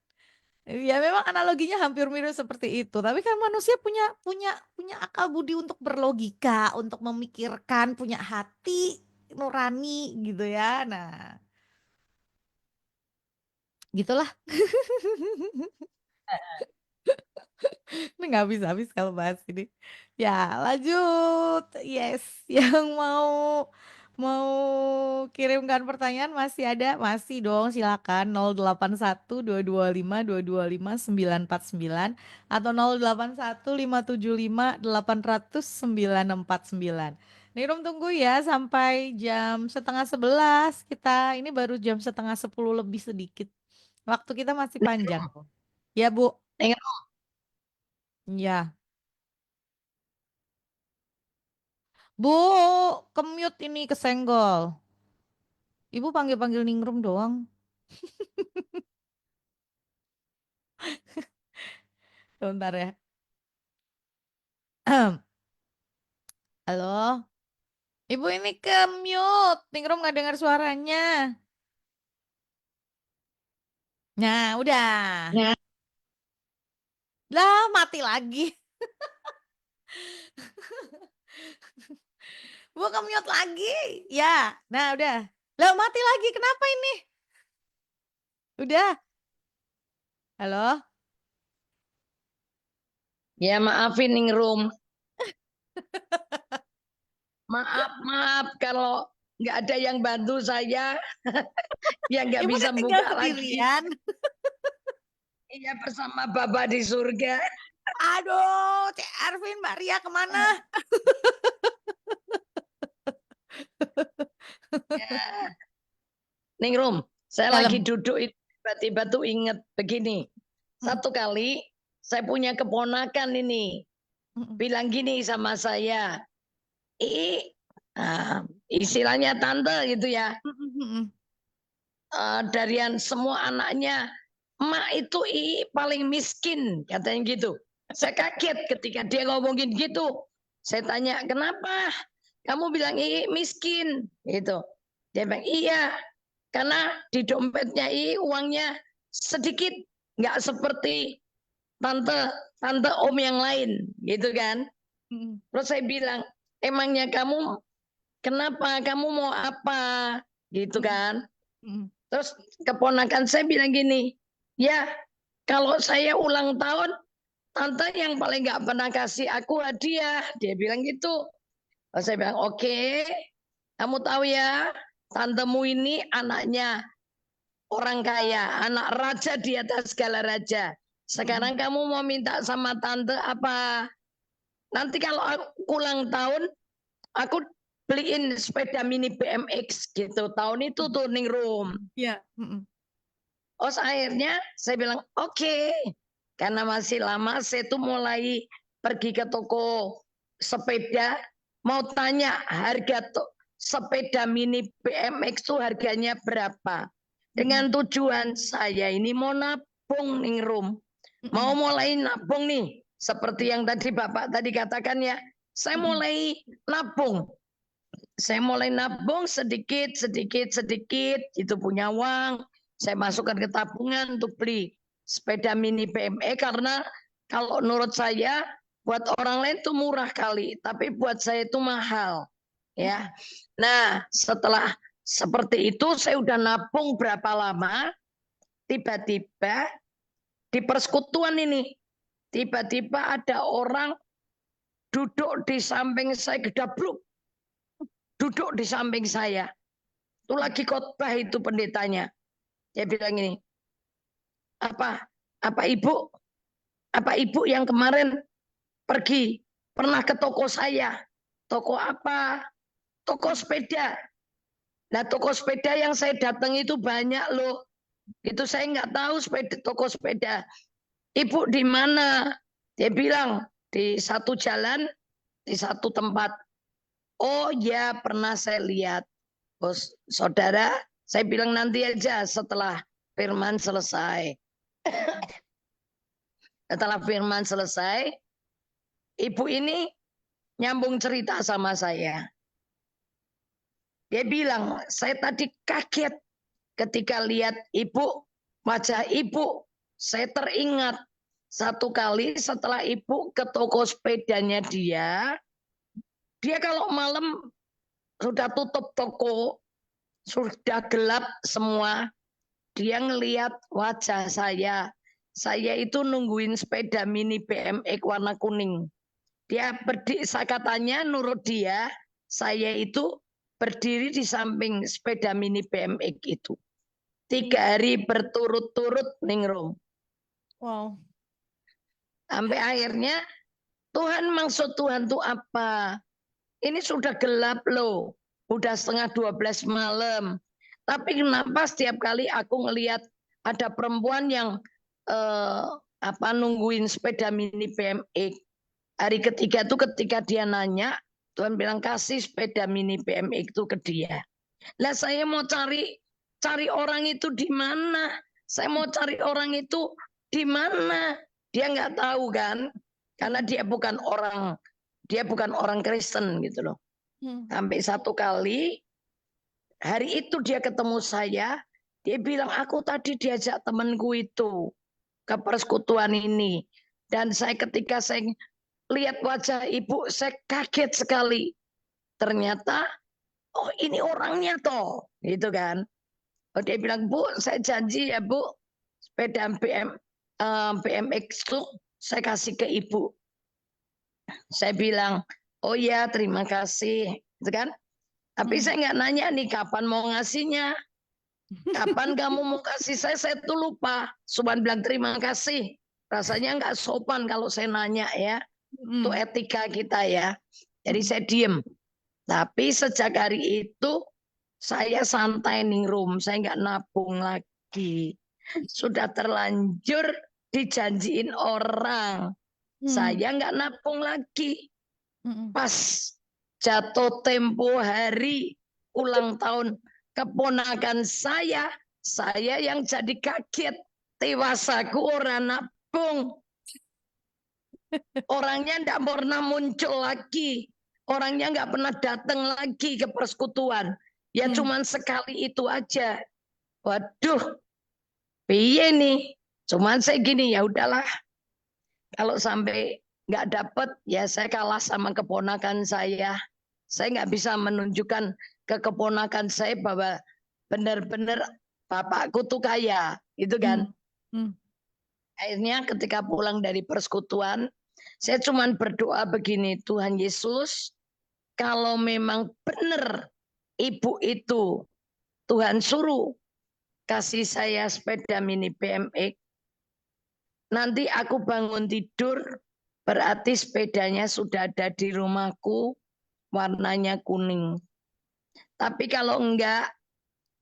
Ya memang analoginya hampir mirip seperti itu. Tapi kan manusia punya punya punya akal budi untuk berlogika, untuk memikirkan, punya hati nurani gitu ya. Nah, gitulah. Ini nggak habis-habis kalau bahas ini. Ya, lanjut. Yes, yang mau mau kirimkan pertanyaan masih ada? Masih dong, silakan 081 225 225 949 atau 081 575 800 949. Nih Rom tunggu ya sampai jam setengah 11. Kita ini baru jam setengah 10 lebih sedikit. Waktu kita masih panjang. Ya, Bu. Ingat, Ya. Bu, kemute ini kesenggol. Ibu panggil-panggil Ningrum doang. Sebentar ya. Halo, Ibu ini kemute. Ningrum nggak dengar suaranya. Nah, udah. ya. Lah, mati lagi. Bu, kemute lagi. Ya, nah udah. Lah, mati lagi. Kenapa ini? Udah. Halo? Ya maafin Ningrum. Maaf kalau nggak ada yang bantu saya, ya nggak Ibu bisa udah tinggal buka lagi. sendirian. Iya bersama Bapa di surga. Aduh, Cek Arvin, Mbak Ria kemana? Ya. Ningrum, saya lagi Dalam. duduk itu tiba-tiba tuh inget begini. Satu kali saya punya keponakan ini bilang gini sama saya, istilahnya tante gitu ya. Darian semua anaknya, emak itu paling miskin katanya gitu. Saya kaget ketika dia ngomongin gitu. Saya tanya kenapa kamu bilang miskin gitu. Dia bilang iya karena di dompetnya uangnya sedikit, nggak seperti tante tante om yang lain gitu kan. Terus saya bilang emangnya kamu kenapa, kamu mau apa gitu kan. Terus keponakan saya bilang gini, ya kalau saya ulang tahun, tante yang paling nggak pernah kasih aku hadiah. Dia bilang gitu. Terus saya bilang, oke, kamu tahu ya, tantemu ini anaknya orang kaya, anak raja di atas segala raja. Sekarang kamu mau minta sama tante apa? Nanti kalau aku ulang tahun, aku beliin sepeda mini BMX gitu. Tahun itu tuh Ningrum. Iya. Oh, akhirnya saya bilang oke. Karena masih lama, saya tuh mulai pergi ke toko sepeda, mau tanya harga sepeda mini BMX tuh harganya berapa. Dengan tujuan saya ini mau nabung Ningrum. Mau mulai nabung nih. Seperti yang tadi Bapak tadi katakan ya. Saya mulai nabung. Saya mulai nabung sedikit, itu punya uang. Saya masukkan ke tabungan untuk beli sepeda mini BMX karena kalau menurut saya buat orang lain itu murah kali, tapi buat saya itu mahal. Ya. Nah, setelah seperti itu saya udah nabung berapa lama, tiba-tiba di persekutuan ini, tiba-tiba ada orang duduk di samping saya, gedabluk. Duduk di samping saya. Itu lagi khotbah itu pendetanya. Dia bilang ini, apa ibu yang kemarin pergi pernah ke toko saya? Toko apa? Toko sepeda. Nah, toko sepeda yang saya datang itu banyak loh. Itu saya nggak tahu toko sepeda. Ibu di mana? Dia bilang di satu jalan, di satu tempat. Oh ya, pernah saya lihat. Bos, saudara, saya bilang nanti aja setelah firman selesai. Setelah firman selesai, ibu ini nyambung cerita sama saya. Dia bilang, saya tadi kaget ketika lihat ibu, wajah ibu. Saya teringat satu kali setelah ibu ke toko sepedanya dia kalau malam sudah tutup toko, sudah gelap semua, dia ngelihat wajah saya. Saya itu nungguin sepeda mini BMX warna kuning. Dia katanya nurut dia, saya itu berdiri di samping sepeda mini BMX itu. 3 hari berturut-turut Ningrum. Wow. Sampai akhirnya, Tuhan maksud Tuhan itu apa? Ini sudah gelap loh. Udah setengah 12 malam. Tapi kenapa setiap kali aku ngelihat ada perempuan yang nungguin sepeda mini BMX. Hari ketiga itu ketika dia nanya, Tuhan bilang kasih sepeda mini BMX itu ke dia. Lah saya mau cari orang itu di mana? Saya mau cari orang itu di mana? Dia nggak tahu kan? Karena dia bukan orang Kristen gitu loh. Sampai satu kali hari itu dia ketemu saya, dia bilang aku tadi diajak temanku itu ke persekutuan ini. Dan ketika saya lihat wajah ibu, saya kaget sekali. Ternyata, oh ini orangnya toh. Gitu kan. Oh, dia bilang, Bu, saya janji ya Bu, sepeda BMX itu saya kasih ke ibu. Saya bilang, oh ya terima kasih. Gitu kan. Tapi saya nggak nanya nih kapan mau ngasihnya. Kapan kamu mau kasih saya tuh lupa. Cuma bilang terima kasih. Rasanya nggak sopan kalau saya nanya ya. Itu etika kita ya. Jadi saya diem. Tapi sejak hari itu saya santai Ningrum. Saya nggak nabung lagi. Sudah terlanjur dijanjiin orang. Saya nggak nabung lagi. Pas jatuh tempo hari ulang tahun keponakan saya yang jadi kaget. Tewasaku orang nabung. Orangnya tidak pernah muncul lagi. Orangnya nggak pernah datang lagi ke persekutuan. Ya cuman sekali itu aja. Waduh, piye nih? Cuman saya gini, ya udahlah. Kalau sampai nggak dapet, ya saya kalah sama keponakan saya. Saya nggak bisa menunjukkan ke keponakan saya bahwa benar-benar bapakku tuh kaya, gitu kan. Akhirnya ketika pulang dari persekutuan, saya cuma berdoa begini, Tuhan Yesus, kalau memang benar ibu itu Tuhan suruh kasih saya sepeda mini BMX, nanti aku bangun tidur, berarti sepedanya sudah ada di rumahku, warnanya kuning. Tapi kalau enggak,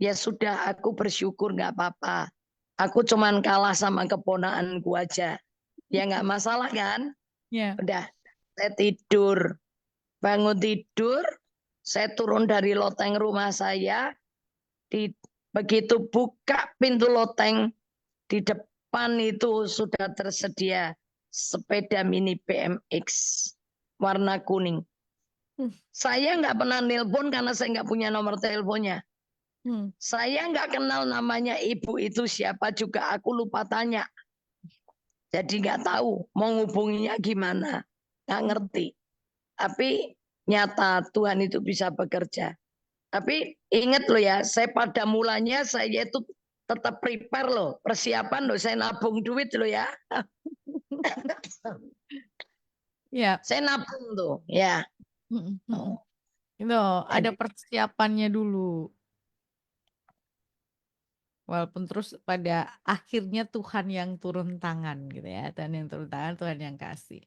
ya sudah, aku bersyukur nggak apa-apa. Aku cuman kalah sama keponakanku aja. Ya nggak masalah kan? Ya. Udah, saya tidur. Bangun tidur, saya turun dari loteng rumah saya. Begitu buka pintu loteng, di depan itu sudah tersedia sepeda mini BMX warna kuning. Hmm. Saya nggak pernah nelpon karena saya nggak punya nomor teleponnya. Hmm. Saya nggak kenal namanya ibu itu siapa juga, aku lupa tanya. Jadi nggak tahu mau ngubunginya gimana, nggak ngerti. Tapi nyata Tuhan itu bisa bekerja. Tapi ingat loh ya, saya pada mulanya saya itu tetap prepare loh, persiapan loh, saya nabung duit loh ya. Ya. Saya nabung tuh, ya. Mm, mm, mm. Oh, Itu ada jadi persiapannya dulu. Walaupun terus pada akhirnya Tuhan yang turun tangan gitu ya. Tuhan yang turun tangan, Tuhan yang kasih.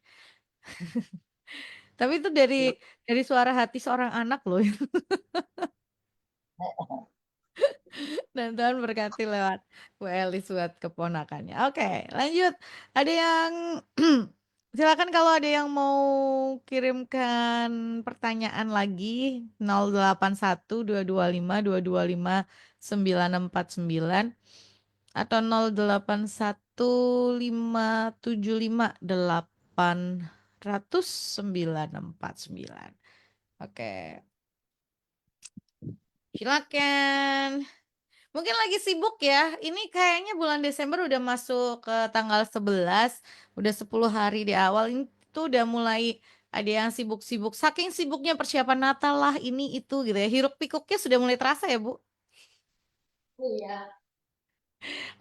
Tapi itu dari suara hati seorang anak loh. Dan Tuhan berkati lewat Bu Elis buat keponakannya. Oke, lanjut. Ada yang silakan kalau ada yang mau kirimkan pertanyaan lagi 081225225949 atau 081575780949. Oke, silakan. Mungkin lagi sibuk ya. Ini kayaknya bulan Desember udah masuk ke tanggal 11, udah 10 hari di awal. Ini tuh udah mulai ada yang sibuk-sibuk. Saking sibuknya persiapan Natal lah, ini itu gitu ya. Hiruk pikuknya sudah mulai terasa ya, Bu. iya.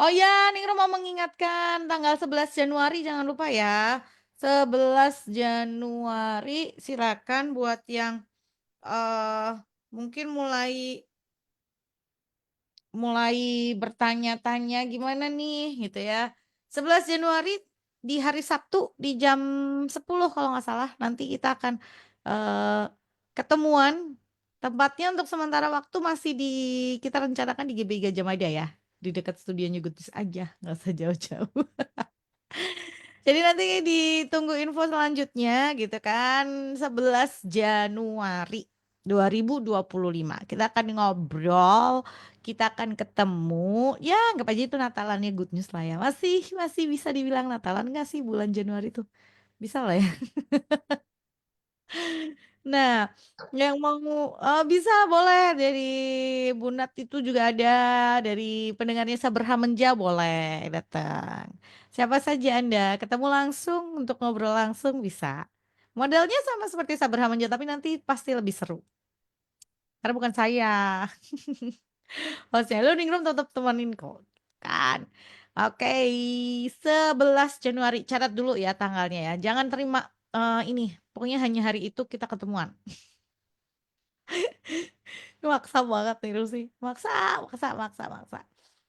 Oh ya, Ningrum mau mengingatkan tanggal 11 Januari jangan lupa ya. 11 Januari silakan buat yang eh mungkin mulai mulai bertanya-tanya gimana nih gitu ya. 11 Januari di hari Sabtu di jam 10 kalau nggak salah nanti kita akan eh, ketemuan. Tempatnya untuk sementara waktu masih kita rencanakan di GBI Gajah Mada ya. Di dekat studionya Gutus aja, nggak usah jauh-jauh. Jadi nanti ditunggu info selanjutnya gitu kan 11 Januari 2025. Kita akan ngobrol, kita akan ketemu. Ya, anggap aja itu Natalannya Good News lah ya. Masih bisa dibilang Natalan nggak sih bulan Januari itu? Bisa lah ya. Nah, yang mau bisa boleh dari Bunat itu juga ada dari pendengarnya Saberha Menja boleh datang. Siapa saja Anda ketemu langsung untuk ngobrol langsung bisa. Modelnya sama seperti Saberha Menja tapi nanti pasti lebih seru. Karena bukan saya. Hostnya lu Ningrum tetap temenin kok. Kan. Oke, 11 Januari catat dulu ya tanggalnya ya. Jangan terima ini. Pokoknya hanya hari itu kita ketemuan. Maksa banget nih Rusi. Maksa, maksa, maksa, maksa.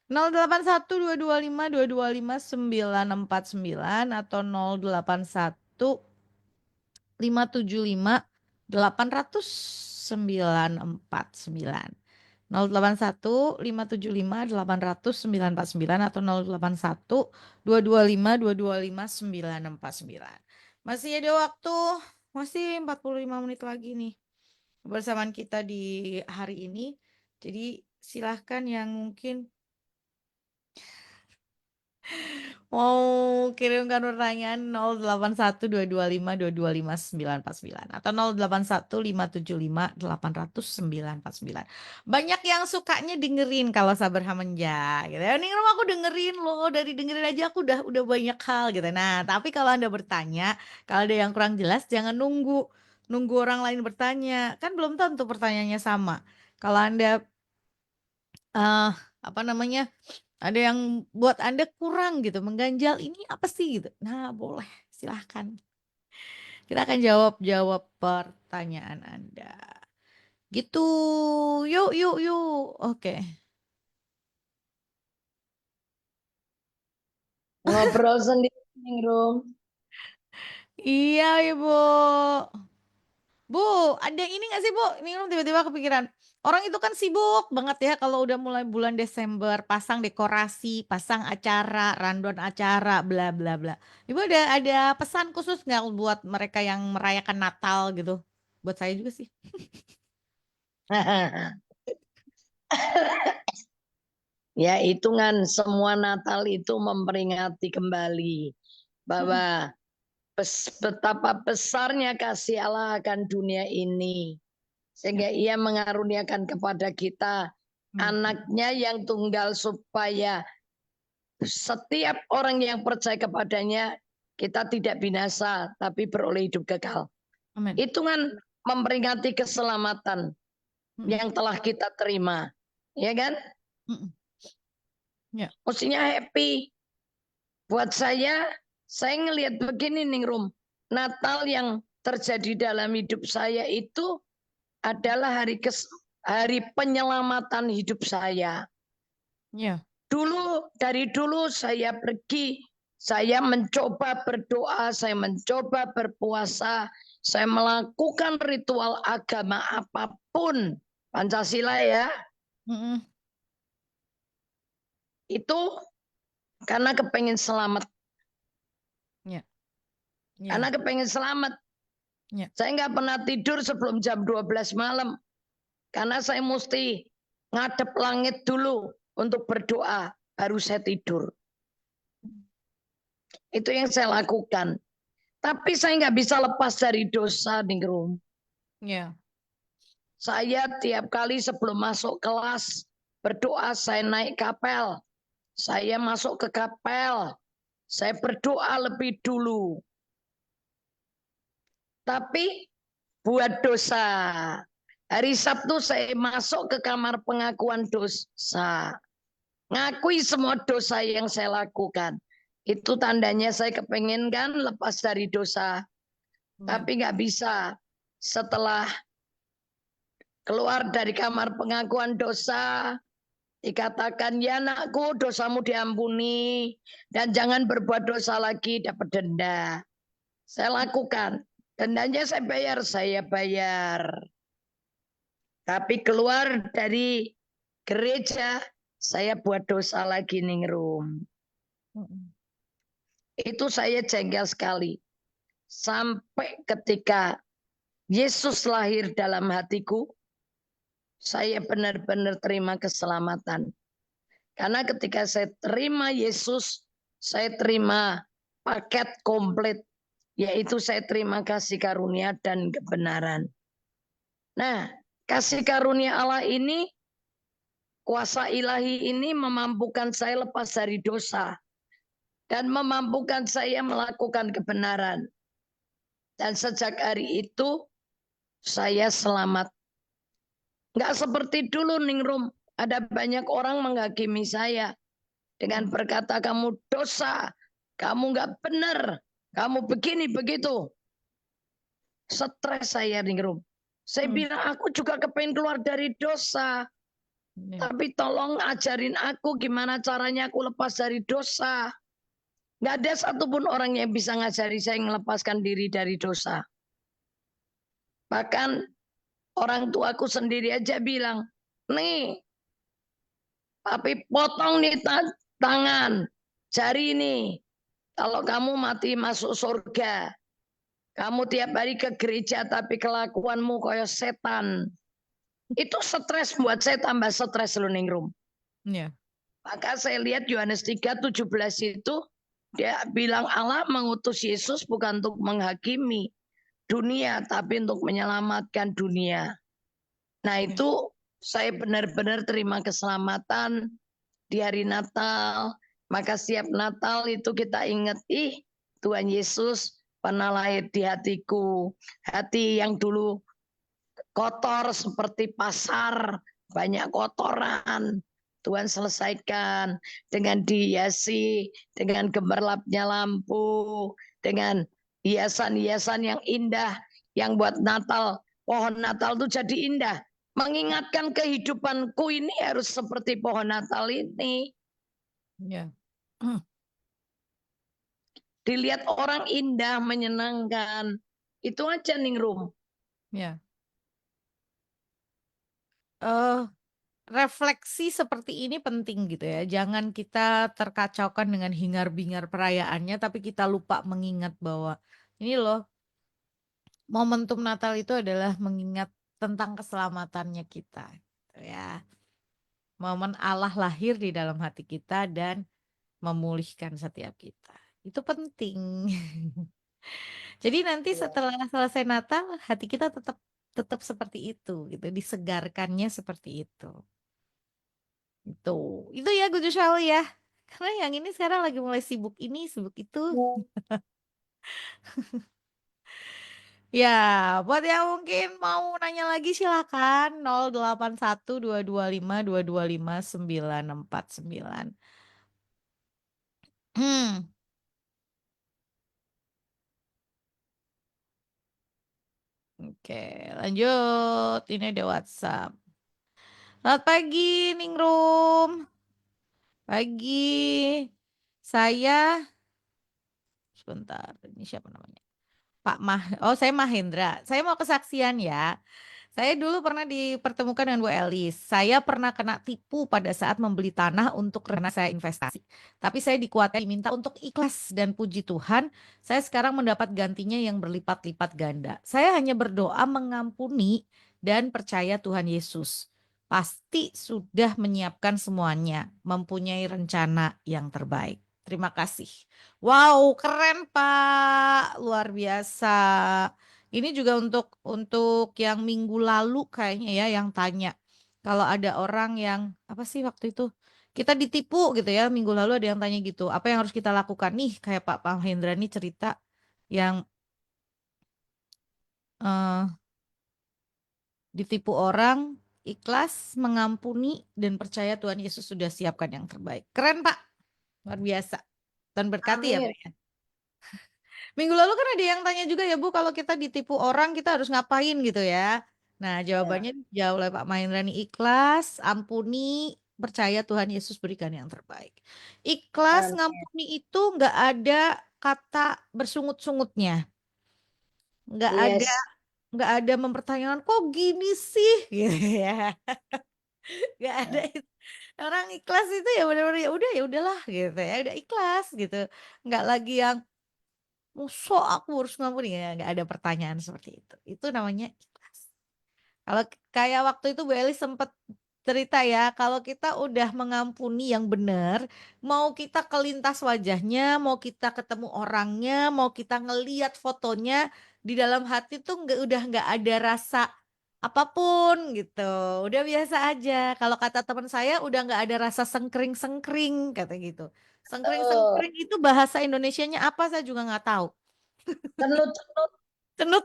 081225225949 atau 081575875949. 081575875949 atau 081225225949. Masih ada waktu, masih 45 menit lagi nih bersamaan kita di hari ini. Jadi silahkan yang mungkin mau kirimkan pertanyaan 081225225949 atau 081575780949. Banyak yang sukanya dengerin kalau Sabar Hamenja gitu ya. Ini rumah aku dengerin loh, dari dengerin aja aku udah banyak hal gitu. Nah, tapi kalau Anda bertanya, kalau ada yang kurang jelas jangan nunggu nunggu orang lain bertanya. Kan belum tentu pertanyaannya sama. Kalau Anda eh apa namanya? Ada yang buat Anda kurang gitu, mengganjal ini apa sih gitu. Nah, boleh, silahkan. Kita akan jawab pertanyaan Anda. Gitu. Yuk, yuk, yuk. Oke. Ngobrol sendiri Ningrum. Iya, Ibu. Bu, ada ini nggak sih, Bu? Ini tiba-tiba kepikiran. Orang itu kan sibuk banget ya kalau udah mulai bulan Desember, pasang dekorasi, pasang acara, rundown acara, bla bla bla. Ibu ada pesan khusus nggak buat mereka yang merayakan Natal gitu? Buat saya juga sih. Ya, hitungan semua Natal itu memperingati kembali Mm-mm. bahwa betapa besarnya kasih Allah akan dunia ini. Ya. Sehingga ia mengaruniakan kepada kita Hmm. anaknya yang tunggal supaya setiap orang yang percaya kepadanya kita tidak binasa tapi beroleh hidup kekal. Amin. Itu kan memperingati keselamatan Mm-mm. yang telah kita terima. Ya kan? Mm-mm. Ya. Mestinya happy. Buat saya ngelihat begini nih Rum. Natal yang terjadi dalam hidup saya itu adalah hari penyelamatan hidup saya. Ya. Dari dulu saya pergi, saya mencoba berdoa, saya mencoba berpuasa, saya melakukan ritual agama apapun, Pancasila ya, Mm-mm. itu karena kepengen selamat. Ya. Karena Ya. kepengen selamat. Ya. Saya nggak pernah tidur sebelum jam 12 malam. Karena saya mesti ngadep langit dulu untuk berdoa, baru saya tidur. Itu yang saya lakukan. Tapi saya nggak bisa lepas dari dosa, Ningrum. Ya. Saya tiap kali sebelum masuk kelas berdoa, saya naik kapel. Saya masuk ke kapel. Saya berdoa lebih dulu. Tapi buat dosa. Hari Sabtu saya masuk ke kamar pengakuan dosa. Ngakui semua dosa yang saya lakukan. Itu tandanya saya kepengen kan lepas dari dosa. Ya. Tapi nggak bisa. Setelah keluar dari kamar pengakuan dosa, dikatakan ya anakku dosamu diampuni. Dan jangan berbuat dosa lagi dapat denda. Saya lakukan. Dendanya saya bayar. Tapi keluar dari gereja, saya buat dosa lagi Ningrum. Mm-mm. Itu saya jengkel sekali. Sampai ketika Yesus lahir dalam hatiku, saya benar-benar terima keselamatan. Karena ketika saya terima Yesus, saya terima paket komplit, yaitu saya terima kasih karunia dan kebenaran. Nah, kasih karunia Allah ini, kuasa ilahi ini memampukan saya lepas dari dosa dan memampukan saya melakukan kebenaran. Dan sejak hari itu saya selamat. Nggak seperti dulu Ningrum. Ada banyak orang menghakimi saya dengan berkata kamu dosa, kamu nggak benar, kamu begini begitu. Stres saya Ningrum. Saya Mm. bilang aku juga kepengen keluar dari dosa. Ya. Tapi tolong ajarin aku gimana caranya aku lepas dari dosa. Nggak ada satupun orang yang bisa ngajari saya melepaskan diri dari dosa. Bahkan orang tuaku sendiri aja bilang, nih, tapi potong nih tangan, jari ini. Kalau kamu mati masuk surga, kamu tiap hari ke gereja tapi kelakuanmu kayak setan. Itu stres buat saya tambah stres loh Ningrum. Ya. Maka saya lihat Yohanes 3:17 itu dia bilang Allah mengutus Yesus bukan untuk menghakimi dunia tapi untuk menyelamatkan dunia. Nah Ya. itu saya benar-benar terima keselamatan di hari Natal. Maka setiap Natal itu kita ingat, Tuhan Yesus pernah lahir di hatiku. Hati yang dulu kotor seperti pasar, banyak kotoran. Tuhan selesaikan dengan dihiasi, dengan gemerlapnya lampu, dengan hiasan-hiasan yang indah, yang buat Natal, pohon Natal itu jadi indah. Mengingatkan kehidupanku ini harus seperti pohon Natal ini. Ya. dilihat orang indah, menyenangkan. Itu aja Ningrum. Ya. eh Refleksi seperti ini penting gitu ya. Jangan kita terkacaukan dengan hingar-bingar perayaannya, tapi kita lupa mengingat bahwa ini loh, momentum Natal itu adalah mengingat tentang keselamatannya kita, gitu ya. Momen Allah lahir di dalam hati kita dan memulihkan setiap kita. Itu penting. Jadi nanti Iya. setelah selesai Natal, hati kita tetap tetap seperti itu gitu, disegarkannya seperti itu. Itu ya Gus Shali ya. Karena yang ini sekarang lagi mulai sibuk ini, sibuk itu. Ya, buat yang mungkin mau nanya lagi silakan 081225225949. Hmm, oke, lanjut. Ini ada WhatsApp. Selamat pagi, Ningrum. Pagi. Saya, sebentar, ini siapa namanya? Saya Mahendra. Saya mau kesaksian ya. Saya dulu pernah dipertemukan dengan Bu Elis. Saya pernah kena tipu pada saat membeli tanah untuk rencana saya investasi. Tapi saya dikuatkan diminta untuk ikhlas dan puji Tuhan, saya sekarang mendapat gantinya yang berlipat-lipat ganda. Saya hanya berdoa mengampuni dan percaya Tuhan Yesus. Pasti sudah menyiapkan semuanya, mempunyai rencana yang terbaik. Terima kasih. Wow, keren Pak. Luar biasa. Ini juga untuk yang minggu lalu kayaknya ya yang tanya. Kalau ada orang yang apa sih waktu itu kita ditipu gitu ya, minggu lalu ada yang tanya gitu. Apa yang harus kita lakukan nih? Kayak Pak Hendra nih cerita yang eh, ditipu orang, ikhlas, mengampuni dan percaya Tuhan Yesus sudah siapkan yang terbaik. Keren Pak. Luar biasa. Dan berkati ya Amin. Pak ya. Minggu lalu kan ada yang tanya juga ya Bu, kalau kita ditipu orang kita harus ngapain gitu ya. Nah Ya. jawabannya jauh oleh Pak Mahendrani ikhlas, ampuni, percaya Tuhan Yesus berikan yang terbaik. Ikhlas Amin. ngampuni itu nggak ada kata bersungut-sungutnya, nggak ada Yes. nggak ada mempertanyakan kok gini sih gitu ya, nggak ada Nah, itu. Orang ikhlas itu ya benar-benar ya udahlah gitu ya udah ikhlas gitu, nggak lagi yang musuh aku harus ngampuni ya nggak ada pertanyaan seperti itu. Itu namanya ikhlas. Kalau kayak waktu itu Bu Eli sempat cerita ya, kalau kita udah mengampuni yang benar, mau kita kelintas wajahnya, mau kita ketemu orangnya, mau kita ngeliat fotonya, di dalam hati tuh udah nggak ada rasa apapun gitu. Udah biasa aja. Kalau kata teman saya udah nggak ada rasa sengkring-sengkring kata gitu. betul. Sengkring-sengkring itu bahasa Indonesianya apa saya juga nggak tahu. Cenut-cenut. Cenut.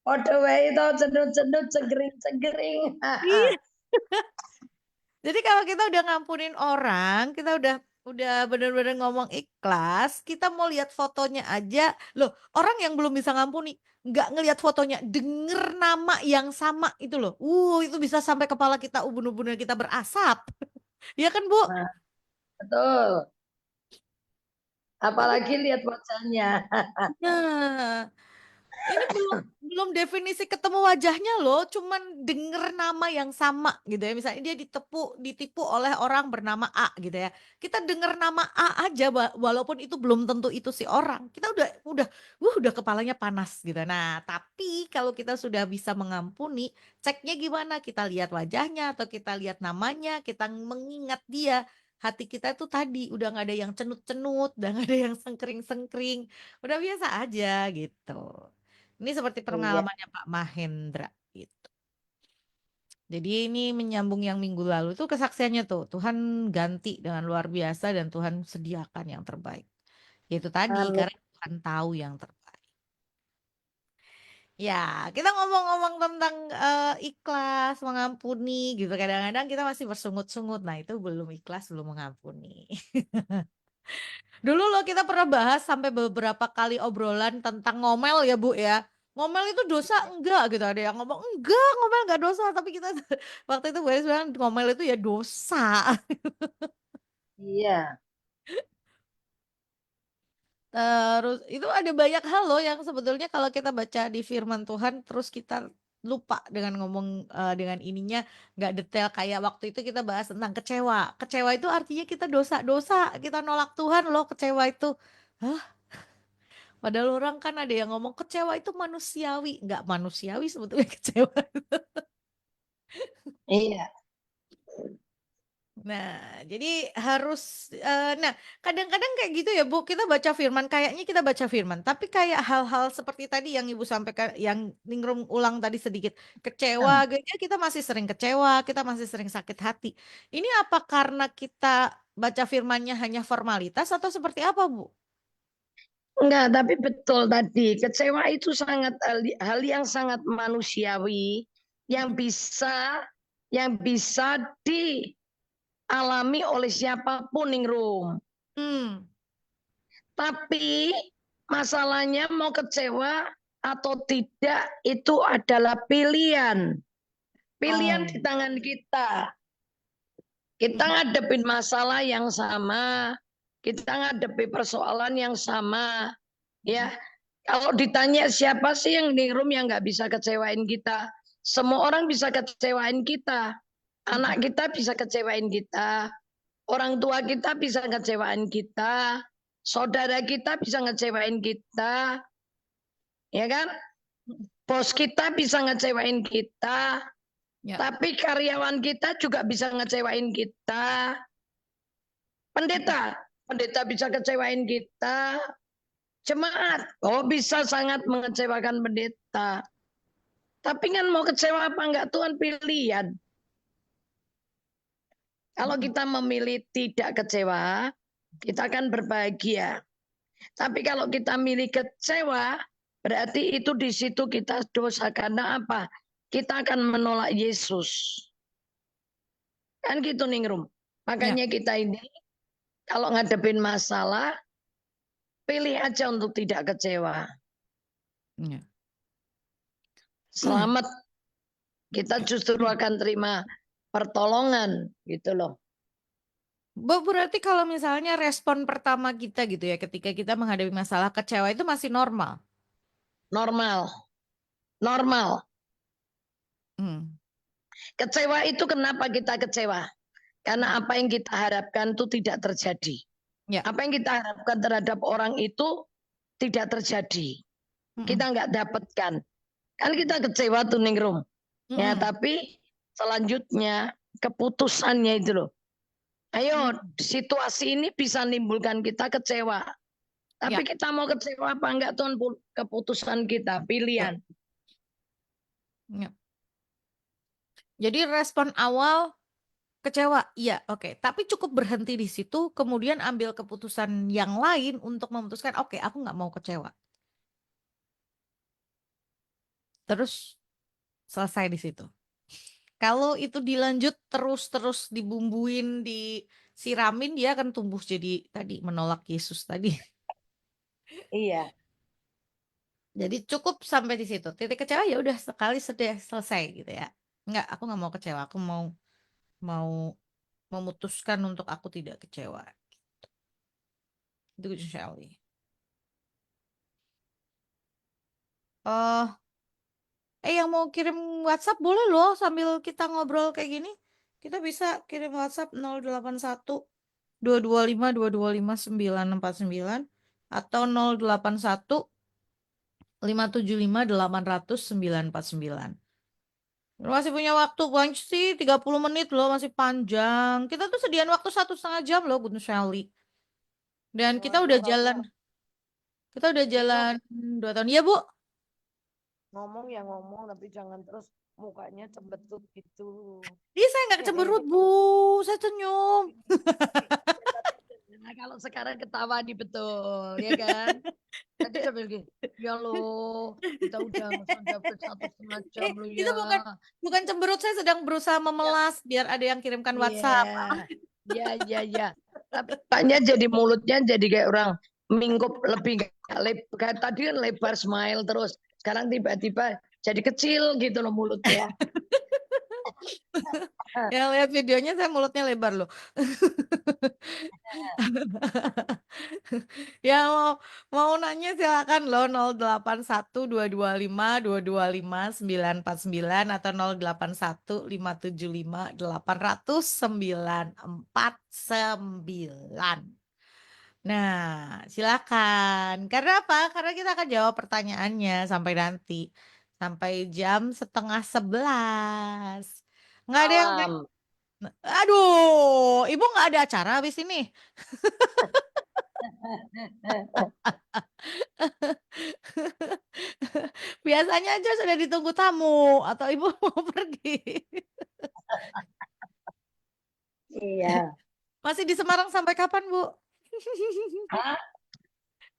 Padha wae to cenut-cenut cegering-cegering. Iya. Jadi kalau kita udah ngampunin orang, kita udah bener-bener ngomong ikhlas, kita mau lihat fotonya aja. Loh, orang yang belum bisa ngampuni, nggak ngelihat fotonya, denger nama yang sama itu loh. Itu bisa sampai kepala kita ubun-ubun kita berasap. Iya kan, Bu? Nah, betul. Tapi Apalagi lihat wajahnya. nah, ini belum belum definisi ketemu wajahnya loh, cuman denger nama yang sama gitu ya. Misalnya dia ditipu oleh orang bernama A gitu ya. Kita denger nama A aja walaupun itu belum tentu itu si orang. Kita udah kepalanya panas gitu. Nah, tapi kalau kita sudah bisa mengampuni, ceknya gimana? Kita lihat wajahnya atau kita lihat namanya, kita mengingat dia. Hati kita itu tadi udah nggak ada yang cenut-cenut, udah nggak ada yang sengkring-sengkring, udah biasa aja gitu. Ini seperti Iya. pengalamannya Pak Mahendra gitu. Jadi ini menyambung yang minggu lalu itu kesaksiannya tuh Tuhan ganti dengan luar biasa dan Tuhan sediakan yang terbaik. Yaitu tadi Amin. karena Tuhan tahu yang terbaik. Ya, kita ngomong-ngomong tentang ikhlas, mengampuni gitu. Kadang-kadang kita masih bersungut-sungut. Nah, itu belum ikhlas, belum mengampuni. Dulu loh kita pernah bahas sampai beberapa kali obrolan tentang ngomel ya Bu ya. Ngomel itu dosa enggak gitu. Ada yang ngomong enggak ngomel enggak dosa. Tapi kita waktu itu Bu Elis bilang ngomel itu ya dosa. Iya. Terus itu ada banyak hal loh yang sebetulnya kalau kita baca di firman Tuhan terus kita lupa dengan ngomong dengan ininya nggak detail kayak waktu itu kita bahas tentang kecewa. Kecewa itu artinya kita dosa-dosa, kita nolak Tuhan loh kecewa itu. Hah? Padahal orang kan ada yang ngomong kecewa itu manusiawi, nggak manusiawi sebetulnya kecewa. Iya. Nah, jadi harus, nah kadang-kadang kayak gitu ya Bu, kita baca firman, kayaknya kita baca firman, tapi kayak hal-hal seperti tadi yang Ibu sampaikan, yang Ningrum ulang tadi sedikit, kecewa, kayaknya kita masih sering kecewa, kita masih sering sakit hati. Ini apa karena kita baca firmannya hanya formalitas atau seperti apa Bu? Enggak, tapi betul tadi. Kecewa itu sangat hal yang sangat manusiawi yang bisa dialami oleh siapapun, Ningrum. Hmm, Tapi masalahnya mau kecewa atau tidak itu adalah pilihan. Pilihan oh, di tangan kita. Kita ngadepin masalah yang sama, kita ngadepi persoalan yang sama. Ya, kalau ditanya siapa sih yang di room yang nggak bisa kecewain kita? Semua orang bisa kecewain kita. Anak kita bisa kecewain kita. Orang tua kita bisa ngecewain kita. Saudara kita bisa ngecewain kita. Ya kan? Bos kita bisa ngecewain kita. ya, Tapi karyawan kita juga bisa ngecewain kita. Pendeta, pendeta bisa kecewain kita. Jemaat, oh bisa sangat mengecewakan pendeta. Tapi kan mau kecewa apa enggak Tuhan pilihan. Kalau kita memilih tidak kecewa, kita akan berbahagia. Tapi kalau kita milih kecewa, berarti itu di situ kita dosa. Karena apa? Kita akan menolak Yesus. Kan gitu Ningrum. ya, Makanya kita ini kalau ngadepin masalah, pilih aja untuk tidak kecewa. ya. Selamat, kita justru akan terima pertolongan gitu loh. Berarti kalau misalnya respon pertama kita gitu ya, ketika kita menghadapi masalah kecewa itu masih normal. Normal, normal. Hmm. Kecewa itu kenapa kita kecewa? Karena apa yang kita harapkan itu tidak terjadi. Ya. Apa yang kita harapkan terhadap orang itu tidak terjadi. Kita Mm-mm. nggak dapatkan. Kan kita kecewa tuh Ningrum. Ya, Mm-mm. tapi selanjutnya keputusannya itu loh. Ayo, Mm. situasi ini bisa menimbulkan kita kecewa. Tapi Ya, kita mau kecewa apa enggak Tuhan, keputusan kita, ya, pilihan. ya. Jadi respon awal kecewa, iya, oke. Tapi cukup berhenti di situ, kemudian ambil keputusan yang lain untuk memutuskan, oke, aku nggak mau kecewa. Terus selesai di situ. Kalau itu dilanjut terus-terus dibumbuin, disiramin, dia akan tumbuh jadi tadi menolak Yesus tadi. Iya. Jadi cukup sampai di situ. Titik kecewa ya udah sekali sudah selesai gitu ya. Enggak, aku nggak mau kecewa. Aku mau memutuskan untuk aku tidak kecewa. Itu Shelley. Oh, yang mau kirim WhatsApp boleh loh sambil kita ngobrol kayak gini. Kita bisa kirim WhatsApp 081 225 225 949 atau 081 575 800 949. Masih punya waktu banyak sih 30 menit loh masih panjang. Kita tuh sediaan waktu 1,5 jam loh Bu Shelly. Dan kita Jangan udah jalan, pura-pura. kita udah Ningrum, jalan 2 tahun. Iya Bu, ngomong ya ngomong, tapi jangan terus mukanya cembetut gitu. iya saya nggak cemberut Bu, saya senyum. Nah, kalau sekarang ketawa nih betul, ya kan? Tadi sambil gini, ya lo, kita udah sampai 1,5 jam lo Itu ya. bukan bukan cemberut, saya sedang berusaha Ya, memelas biar ada yang kirimkan iya, WhatsApp. ya, ya, ya. Tapi makanya jadi mulutnya jadi kayak orang minggup lebih nggak lebar. Tadi kan lebar smile terus. Sekarang tiba-tiba jadi kecil gitu loh mulutnya. Ya lihat videonya saya mulutnya lebar loh. Ya mau nanya silakan loh 081 225 225 949 atau 081 575 800 949. Nah, silakan. Karena apa? Karena kita akan jawab pertanyaannya sampai nanti. Sampai jam 10:30. Nggak ada yang... Malam. Aduh, ibu nggak ada acara habis ini. Biasanya aja sudah ditunggu tamu atau ibu mau pergi. Iya. Masih di Semarang sampai kapan, Bu? Hah?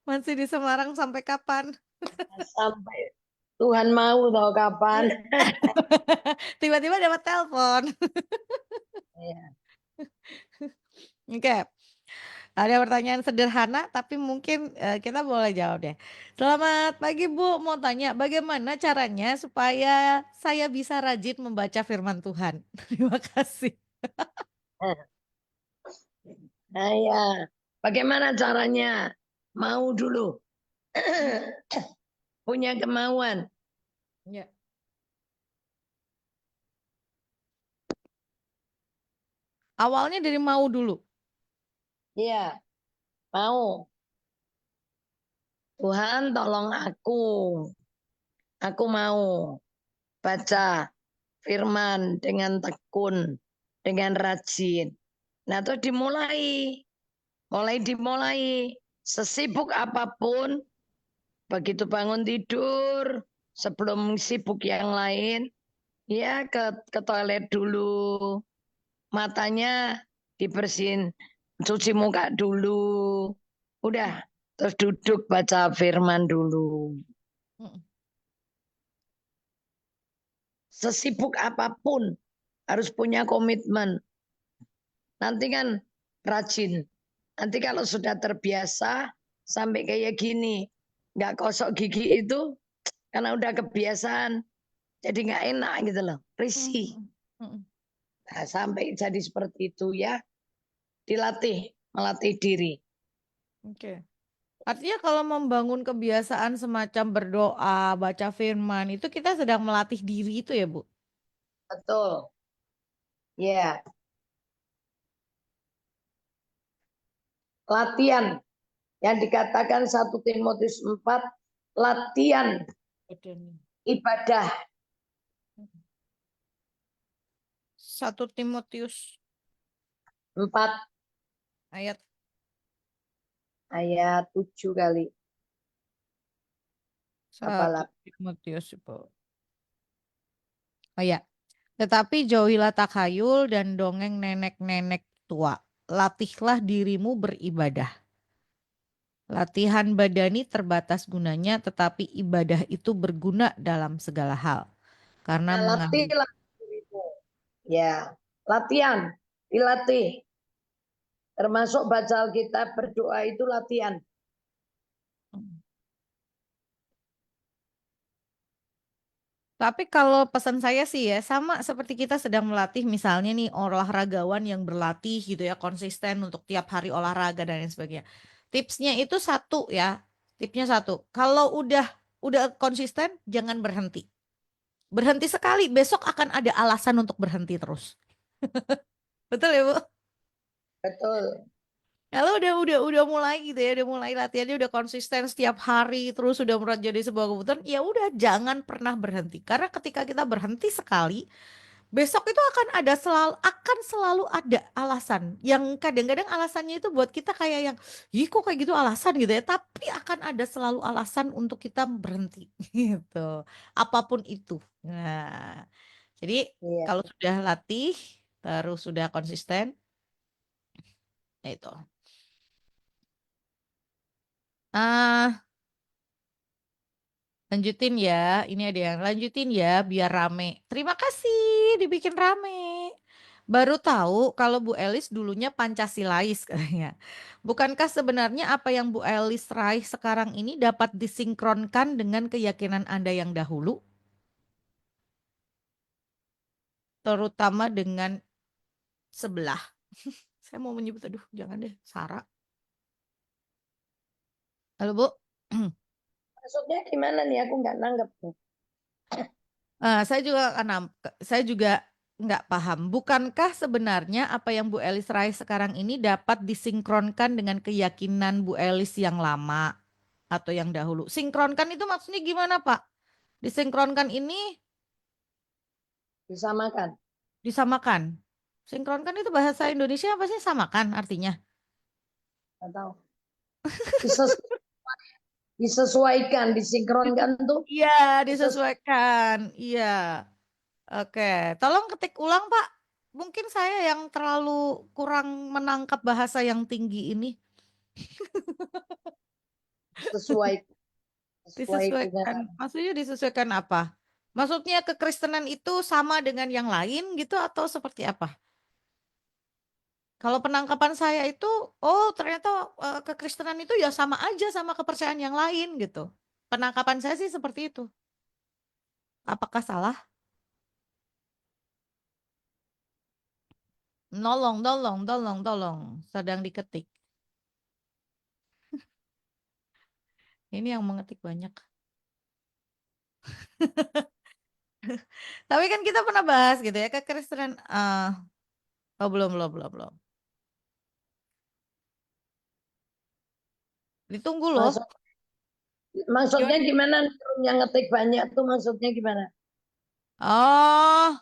Masih di Semarang sampai kapan? Sampai Tuhan mau tahu kapan. Tiba-tiba dapat telepon. Iya. Oke, ada pertanyaan sederhana tapi mungkin kita boleh jawab deh. Selamat pagi Bu, mau tanya bagaimana caranya supaya saya bisa rajin membaca firman Tuhan? Terima kasih. Nah, ya. Bagaimana caranya? Mau dulu. Punya kemauan. Ya. Awalnya dari mau dulu. Iya, mau. Tuhan tolong aku. Aku mau baca firman dengan tekun, dengan rajin. Nah, itu dimulai. Dimulai. Sesibuk apapun, begitu bangun tidur, sebelum sibuk yang lain, ya ke toilet dulu. Matanya dibersihin, cuci muka dulu. Udah, terus duduk baca firman dulu. Mm. Sesibuk apapun harus punya komitmen. Nanti kan rajin. Nanti kalau sudah terbiasa sampai kayak gini, nggak gosok gigi itu karena udah kebiasaan, jadi nggak enak gitu loh, risih. Mm, mm. Nah, sampai jadi seperti itu ya, dilatih, melatih diri. Oke. Artinya kalau membangun kebiasaan semacam berdoa, baca firman, itu kita sedang melatih diri itu ya, Bu? Betul. Ya, latihan yang dikatakan 1 Timotius 4, latihan Betul. ibadah. 1 Timotius 4 ayat ayat 7 kali. 1 Apalah. Timotius, Bu. Oh ya, tetapi jauhilah takhayul dan dongeng nenek-nenek tua. Latihlah dirimu beribadah. Latihan badani terbatas gunanya, tetapi ibadah itu berguna dalam segala hal. Karena Nah, mengambil latihlah dirimu. Ya, latihan, dilatih. Termasuk baca Alkitab, berdoa itu latihan. Tapi kalau pesan saya sih ya sama seperti kita sedang melatih misalnya nih olahragawan yang berlatih gitu ya konsisten untuk tiap hari olahraga dan lain sebagainya. Tipsnya itu satu ya. Tipsnya satu. Kalau udah konsisten jangan berhenti. Berhenti sekali besok akan ada alasan untuk berhenti terus. Betul ya, Bu? Betul. Kalau udah mulai gitu ya, udah mulai latihannya udah konsisten setiap hari terus sudah jadi sebuah kebutuhan, ya udah jangan pernah berhenti. Karena ketika kita berhenti sekali besok itu akan selalu ada alasan yang kadang-kadang alasannya itu buat kita kayak yang ih kok kayak gitu alasan gitu ya tapi akan ada selalu alasan untuk kita berhenti gitu apapun itu. Nah, jadi Iya. kalau sudah latih terus sudah konsisten ya itu ah lanjutin ya, ini ada yang lanjutin ya biar rame. Terima kasih dibikin rame. Baru tahu kalau Bu Elis dulunya Pancasilais katanya. Bukankah sebenarnya apa yang Bu Elis raih sekarang ini dapat disinkronkan dengan keyakinan Anda yang dahulu, terutama dengan sebelah? Saya mau menyebut, aduh jangan deh, Sarah. Halo Bu. Maksudnya gimana nih? Aku nggak nanggep. Saya juga nggak paham. Bukankah sebenarnya apa yang Bu Elis raih sekarang ini dapat disinkronkan dengan keyakinan Bu Elis yang lama atau yang dahulu? Sinkronkan itu maksudnya gimana, Pak? Disinkronkan ini Disamakan. disamakan. Sinkronkan itu bahasa Indonesia apa sih? Samakan artinya. Nggak tahu. Dises- Disesuaikan, disinkronkan tuh. Iya, dises- disesuaikan. Iya. Oke, tolong ketik ulang, Pak. Mungkin saya yang terlalu kurang menangkap bahasa yang tinggi ini. Sesuai, sesuai Disesuaikan. kenyataan. Maksudnya disesuaikan apa? Maksudnya kekristenan itu sama dengan yang lain gitu atau seperti apa? Kalau penangkapan saya itu, oh ternyata kekristenan itu ya sama aja sama kepercayaan yang lain gitu. Penangkapan saya sih seperti itu. Apakah salah? Nolong, tolong, tolong, tolong. Sedang diketik. Ini yang mengetik banyak. Tapi kan kita pernah bahas gitu ya kekristenan. Oh belum, belum, belum, belum. Ditunggu loh. Maksud, maksudnya Gimana? gimana? Yang ngetik banyak tuh maksudnya gimana? Oh,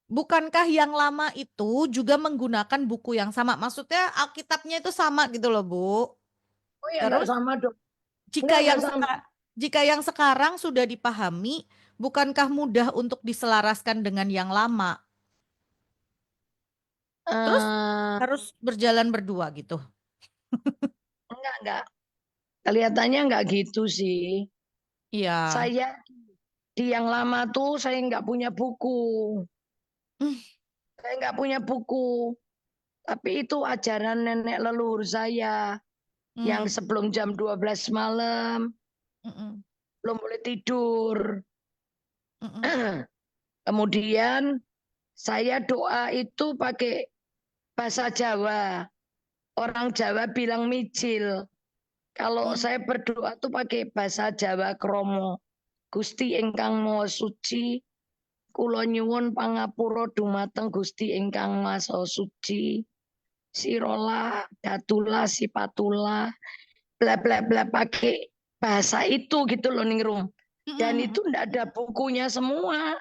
bukankah yang lama itu juga menggunakan buku yang sama? Maksudnya Alkitabnya itu sama gitu loh, Bu. Oh ya nggak Terus sama dong. jika Nggak yang sama. jika yang sekarang sudah dipahami, bukankah mudah untuk diselaraskan dengan yang lama? Terus Eh, harus berjalan berdua gitu. enggak. Kelihatannya nggak gitu sih. Iya. Saya di yang lama tuh saya nggak punya buku. Hmm, Saya nggak punya buku. Tapi itu ajaran nenek leluhur saya yang hmm, sebelum jam 12 malam mm, belum boleh tidur. mm, mm, Kemudian saya doa itu pakai bahasa Jawa. Orang Jawa bilang mijil. Kalau mm, saya berdoa tuh pakai bahasa Jawa kromo. Gusti ingkang Maha Suci, kula nyuwun pangapura dumateng Gusti ingkang Maha Suci. Sirola, datula, sipatula, bla bla bla pakai bahasa itu gitu loh Ningrum. Dan mm, itu enggak ada bukunya semua,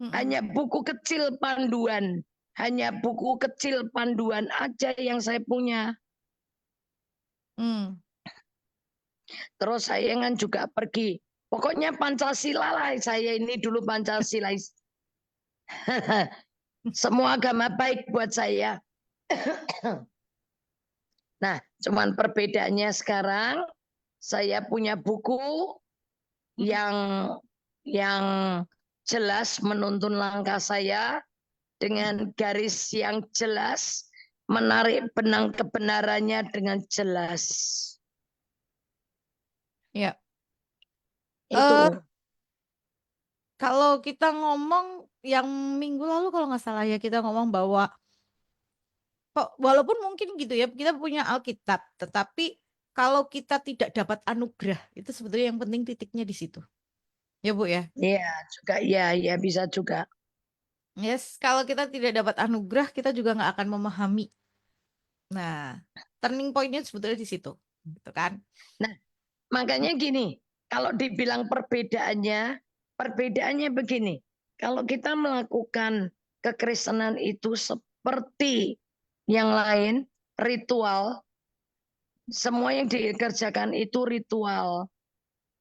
mm, mm, hanya buku kecil panduan. Hanya buku kecil panduan aja yang saya punya. mm. Terus saya kan juga pergi. Pokoknya Pancasila lah, saya ini dulu Pancasilais. Semua agama baik buat saya. Nah, cuman perbedaannya sekarang saya punya buku Mm. yang yang jelas menuntun langkah saya dengan garis yang jelas, menarik benang kebenarannya dengan jelas. Ya. Eh, Itu. kalau kita ngomong yang minggu lalu kalau nggak salah ya kita ngomong bahwa kok walaupun mungkin gitu ya kita punya Alkitab, tetapi kalau kita tidak dapat anugerah itu sebetulnya yang penting titiknya di situ. Ya Bu ya. Ya, juga ya bisa juga. Yes, kalau kita tidak dapat anugerah kita juga nggak akan memahami. Nah, turning pointnya sebetulnya di situ, gitu kan? Nah, makanya gini, kalau dibilang perbedaannya begini. Kalau kita melakukan kekristenan itu seperti yang lain, ritual, semua yang dikerjakan itu ritual.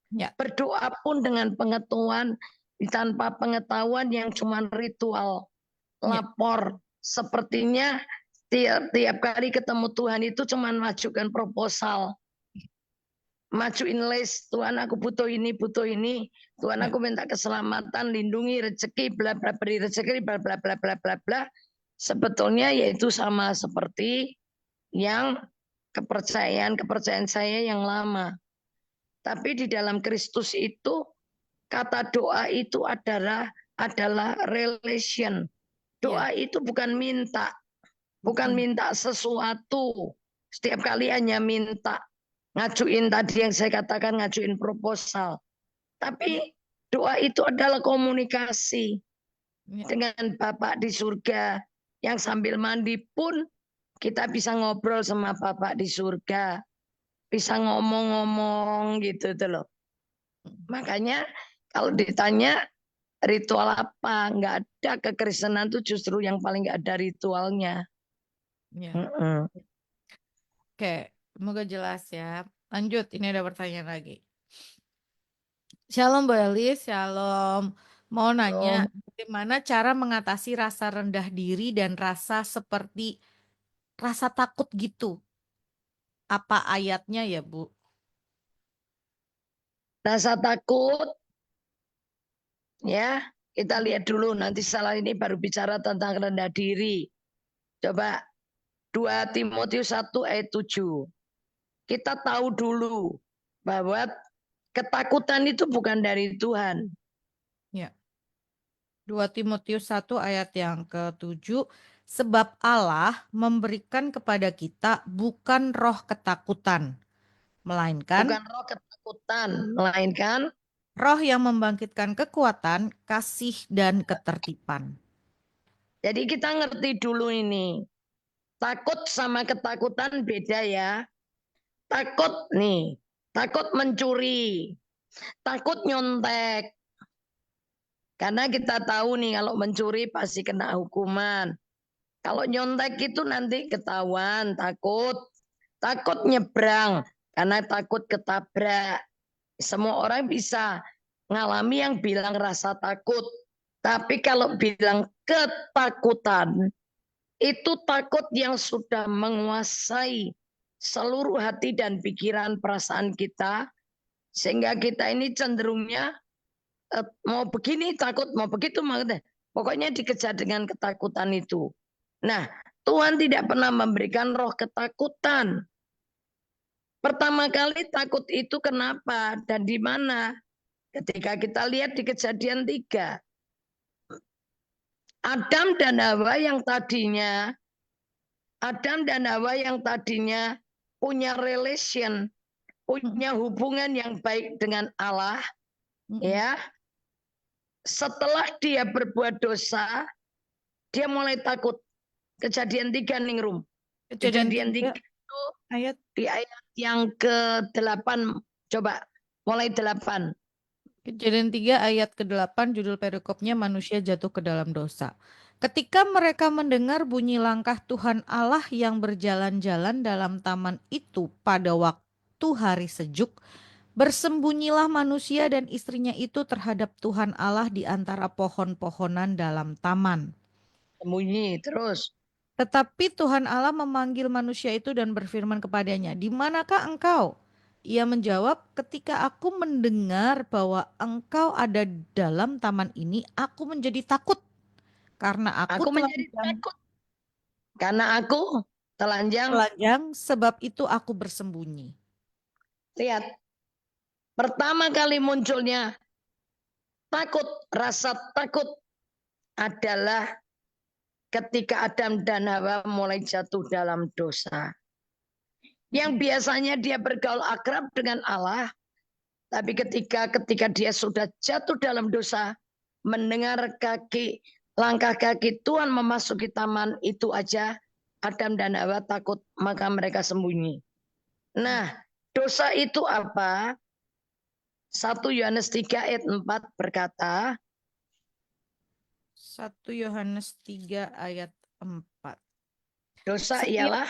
Ya, Berdoa pun dengan pengetahuan, tanpa pengetahuan yang cuma ritual. ya, Lapor, sepertinya tiap kali ketemu Tuhan itu cuma majukan proposal. Majuin list, Tuhan aku butuh ini, Tuhan ya, aku minta keselamatan, lindungi rezeki, bla bla beri rezeki, bla bla bla bla bla bla. Sebetulnya yaitu sama seperti yang kepercayaan saya yang lama. Tapi di dalam Kristus itu kata doa itu adalah relation. ya. Doa itu bukan minta, bukan Mm-mm. minta sesuatu. Setiap kali hanya minta. ngajuin tadi yang saya katakan, ngajuin proposal. Tapi doa itu adalah komunikasi Ya. dengan Bapak di surga, yang sambil mandi pun kita bisa ngobrol sama Bapak di surga, bisa ngomong-ngomong gitu tuh loh. Makanya kalau ditanya ritual apa, nggak ada, kekristenan tuh justru yang paling nggak ada ritualnya. Ya. Mm-mm. Oke, semoga jelas ya. Lanjut, ini ada pertanyaan lagi. Shalom Bu Elis, shalom. Mau nanya, bagaimana cara mengatasi rasa rendah diri dan rasa seperti rasa takut gitu? Apa ayatnya ya, Bu? Rasa takut, ya kita lihat dulu, nanti setelah ini baru bicara tentang rendah diri. Coba 2 Timotius 1 ayat 7. Kita tahu dulu bahwa ketakutan itu bukan dari Tuhan. Ya. 2 Timotius 1 ayat yang ke-7. Sebab Allah memberikan kepada kita bukan roh ketakutan, melainkan Bukan roh ketakutan, melainkan roh yang membangkitkan kekuatan, kasih, dan ketertiban. jadi kita ngerti dulu ini. Takut sama ketakutan beda ya. Takut nih, takut mencuri, takut nyontek. Karena kita tahu nih kalau mencuri pasti kena hukuman. Kalau nyontek itu nanti ketahuan, takut. Takut nyebrang karena takut ketabrak. Semua orang bisa ngalami yang bilang rasa takut. Tapi kalau bilang ketakutan, itu takut yang sudah menguasai seluruh hati dan pikiran perasaan kita. Sehingga kita ini cenderungnya mau begini takut, mau begitu mau pokoknya dikejar dengan ketakutan itu. Nah, Tuhan tidak pernah memberikan roh ketakutan. Pertama kali takut itu kenapa dan di mana? Ketika kita lihat di Kejadian 3. Adam dan Hawa yang tadinya punya relation, punya hubungan yang baik dengan Allah, ya. Setelah dia berbuat dosa, dia mulai takut. Kejadian 3 Ningrum. Kejadian 3 itu ayat di ayat yang ke-8. Coba mulai 8. Kejadian 3 ayat ke-8 judul perikopnya manusia jatuh ke dalam dosa. Ketika mereka mendengar bunyi langkah Tuhan Allah yang berjalan-jalan dalam taman itu pada waktu hari sejuk, bersembunyilah manusia dan istrinya itu terhadap Tuhan Allah di antara pohon-pohonan dalam taman. Sembunyi terus. Tetapi Tuhan Allah memanggil manusia itu dan berfirman kepadanya, "Di manakah engkau?" Ia menjawab, "Ketika aku mendengar bahwa engkau ada dalam taman ini, aku menjadi takut karena aku Aku menjadi takut karena aku telanjang. telanjang, sebab itu aku bersembunyi." Lihat, pertama kali munculnya takut, rasa takut adalah ketika Adam dan Hawa mulai jatuh dalam dosa. Yang biasanya dia bergaul akrab dengan Allah, tapi ketika dia sudah jatuh dalam dosa, mendengar langkah kaki Tuhan memasuki taman itu aja, Adam dan Hawa takut, maka mereka sembunyi. Nah, dosa itu apa? 1 Yohanes 3 ayat 4 berkata, 1 Yohanes 3 ayat 4. dosa ialah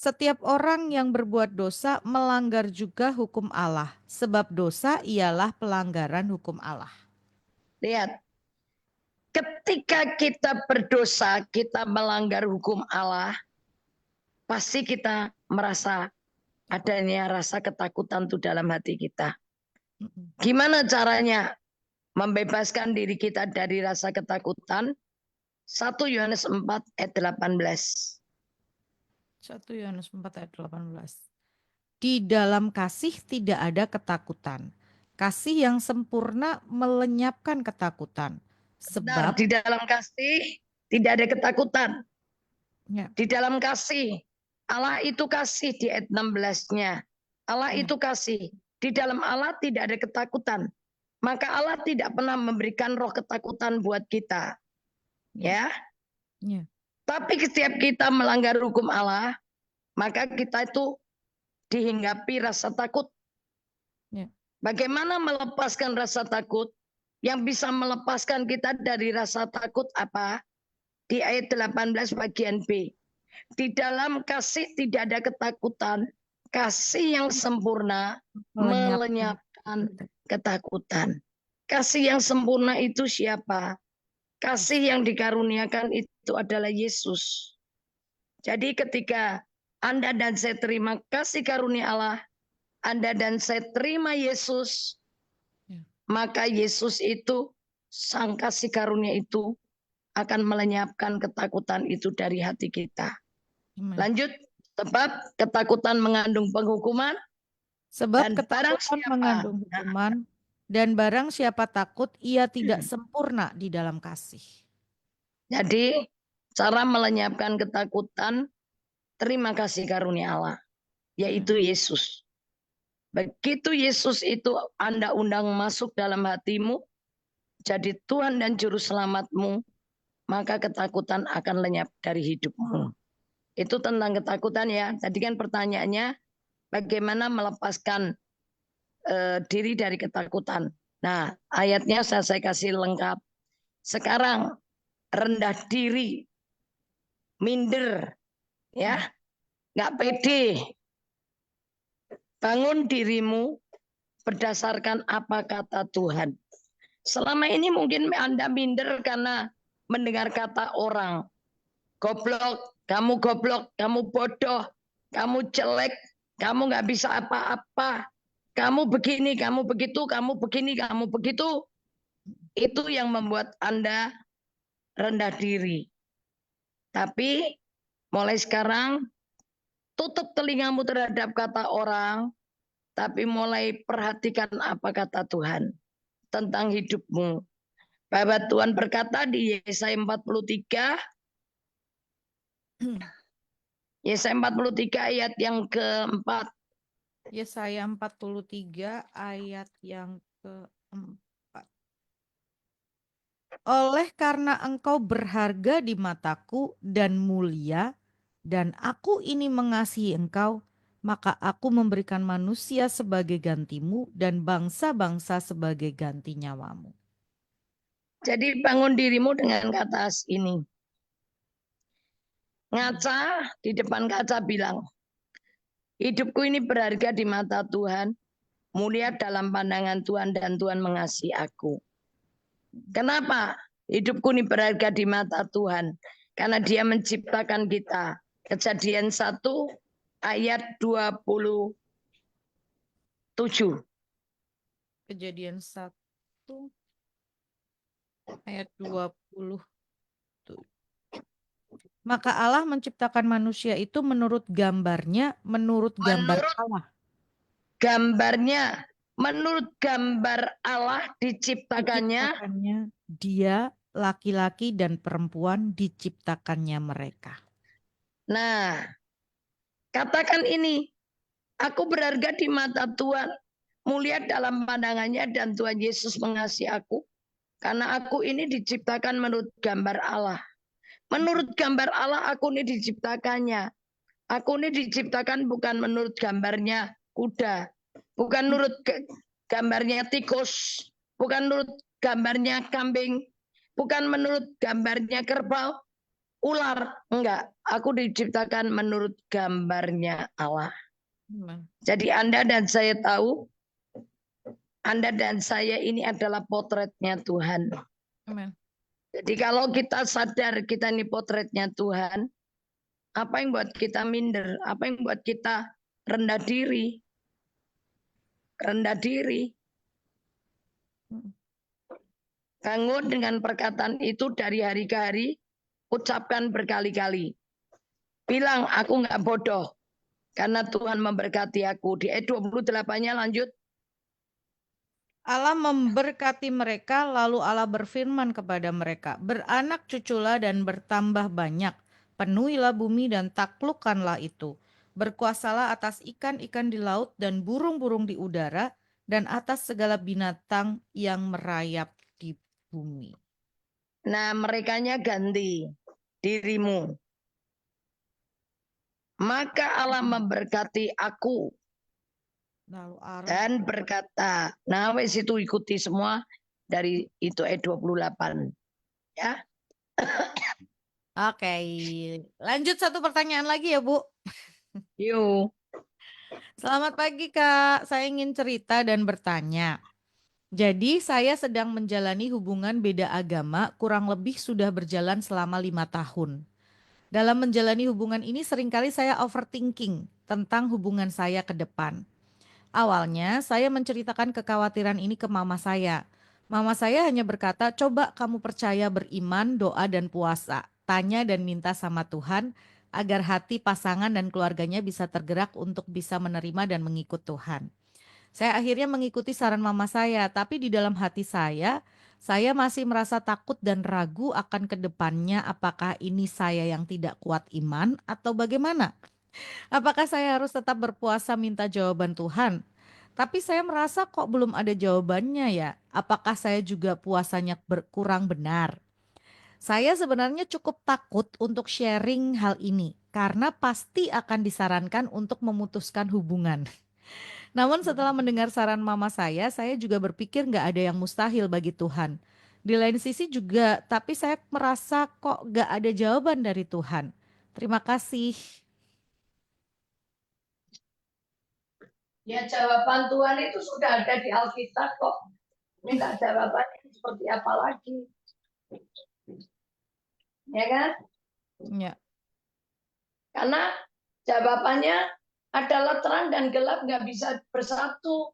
Setiap orang yang berbuat dosa melanggar juga hukum Allah, sebab dosa ialah pelanggaran hukum Allah. Lihat, ketika kita berdosa, kita melanggar hukum Allah, pasti kita merasa adanya rasa ketakutan tuh dalam hati kita. Gimana caranya membebaskan diri kita dari rasa ketakutan? 1 Yohanes 4 ayat 18. 1 Yohanes 4 ayat 18. Di dalam kasih tidak ada ketakutan. Kasih yang sempurna melenyapkan ketakutan. Benar, Sebab di dalam kasih tidak ada ketakutan. ya, Di dalam kasih, Allah itu kasih di ayat 16-nya. Allah Ya. itu kasih. Di dalam Allah tidak ada ketakutan. Maka Allah tidak pernah memberikan roh ketakutan buat kita. Ya. Ya. Ya. Tapi setiap kita melanggar hukum Allah, maka kita itu dihinggapi rasa takut. Ya. Bagaimana melepaskan rasa takut? Yang bisa melepaskan kita dari rasa takut apa? Di ayat 18 bagian B. Di dalam kasih tidak ada ketakutan. Kasih yang sempurna Melenyapkan. melenyapkan ketakutan. Kasih yang sempurna itu siapa? Kasih yang dikaruniakan itu adalah Yesus. Jadi ketika Anda dan saya terima kasih karunia Allah, Anda dan saya terima Yesus, Ya. maka Yesus itu, sang kasih karunia itu akan melenyapkan ketakutan itu dari hati kita. Amen. Lanjut, sebab ketakutan mengandung penghukuman, Sebab dan barang ketakutan siapa, mengandung hukuman, dan barang siapa takut, ia tidak sempurna di dalam kasih. jadi cara melenyapkan ketakutan, terima kasih karunia Allah, yaitu Yesus. Begitu Yesus itu Anda undang masuk dalam hatimu, jadi Tuhan dan Juru Selamatmu, maka ketakutan akan lenyap dari hidupmu. Itu tentang ketakutan ya. Tadi kan pertanyaannya, bagaimana melepaskan diri dari ketakutan. Nah, ayatnya saya kasih lengkap. Sekarang rendah diri, minder, ya, nggak pede. Bangun dirimu berdasarkan apa kata Tuhan. Selama ini mungkin Anda minder karena mendengar kata orang. Goblok, kamu bodoh, kamu jelek, kamu nggak bisa apa-apa. Kamu begini, kamu begitu, kamu begini, kamu begitu. Itu yang membuat Anda rendah diri. Tapi mulai sekarang tutup telingamu terhadap kata orang, tapi mulai perhatikan apa kata Tuhan tentang hidupmu. Bahwa Tuhan berkata di Yesaya 43, Yesaya 43 ayat yang keempat. Yesaya 43 ayat yang keempat. Oleh karena engkau berharga di mataku dan mulia, dan aku ini mengasihi engkau, maka aku memberikan manusia sebagai gantimu dan bangsa-bangsa sebagai ganti nyawamu. Jadi bangun dirimu dengan kata ini. Ngaca di depan kaca bilang, hidupku ini berharga di mata Tuhan, mulia dalam pandangan Tuhan dan Tuhan mengasihi aku. Kenapa? Hidupku ini berharga di mata Tuhan. Karena dia menciptakan kita. Kejadian 1 ayat 27. Kejadian 1 ayat 20. Maka Allah menciptakan manusia itu menurut gambarnya, menurut gambar Allah. Gambarnya, menurut gambar Allah diciptakannya. Diciptakannya dia, laki-laki dan perempuan diciptakannya mereka. Nah, katakan ini, aku berharga di mata Tuhan, mulia dalam pandangannya dan Tuhan Yesus mengasihi aku. Karena aku ini diciptakan menurut gambar Allah. Menurut gambar Allah aku ini diciptakannya. Aku ini diciptakan bukan menurut gambarnya kuda. Bukan menurut gambarnya tikus. Bukan menurut gambarnya kambing. Bukan menurut gambarnya kerbau. Ular. Enggak. Aku diciptakan menurut gambarnya Allah. Jadi Anda dan saya tahu, Anda dan saya ini adalah potretnya Tuhan. Amen. Jadi kalau kita sadar kita ini potretnya Tuhan, apa yang buat kita minder? Apa yang buat kita rendah diri? Rendah diri. Bangun dengan perkataan itu dari hari ke hari, ucapkan berkali-kali. Bilang, aku nggak bodoh, karena Tuhan memberkati aku. Di ayat 28-nya lanjut. Allah memberkati mereka, lalu Allah berfirman kepada mereka, beranak cuculah dan bertambah banyak, penuhilah bumi dan taklukkanlah itu. Berkuasalah atas ikan-ikan di laut dan burung-burung di udara dan atas segala binatang yang merayap di bumi. Nah, merekanya ganti dirimu. Maka Allah memberkati aku Lalu Aaron dan berkata, nah wes itu ikuti semua dari itu ayat 28. Ya. Oke, lanjut satu pertanyaan lagi ya Bu. Yuk. Selamat pagi Kak, saya ingin cerita dan bertanya. Jadi saya sedang menjalani hubungan beda agama kurang lebih sudah berjalan selama 5 tahun. Dalam menjalani hubungan ini seringkali saya overthinking tentang hubungan saya ke depan. Awalnya saya menceritakan kekhawatiran ini ke mama saya. Mama saya hanya berkata, coba kamu percaya beriman, doa dan puasa. Tanya dan minta sama Tuhan agar hati pasangan dan keluarganya bisa tergerak untuk bisa menerima dan mengikut Tuhan. Saya akhirnya mengikuti saran mama saya, tapi di dalam hati saya masih merasa takut dan ragu akan kedepannya apakah ini saya yang tidak kuat iman atau bagaimana. Apakah saya harus tetap berpuasa minta jawaban Tuhan? Tapi saya merasa kok belum ada jawabannya ya. Apakah saya juga puasanya berkurang benar? Saya sebenarnya cukup takut untuk sharing hal ini karena pasti akan disarankan untuk memutuskan hubungan. Namun setelah mendengar saran mama saya juga berpikir nggak ada yang mustahil bagi Tuhan. Di lain sisi juga, tapi saya merasa kok nggak ada jawaban dari Tuhan. Terima kasih. Ya jawaban Tuhan itu sudah ada di Alkitab kok. Minta jawabannya seperti apa lagi? Ya kan? Ya. Karena jawabannya adalah terang dan gelap nggak bisa bersatu.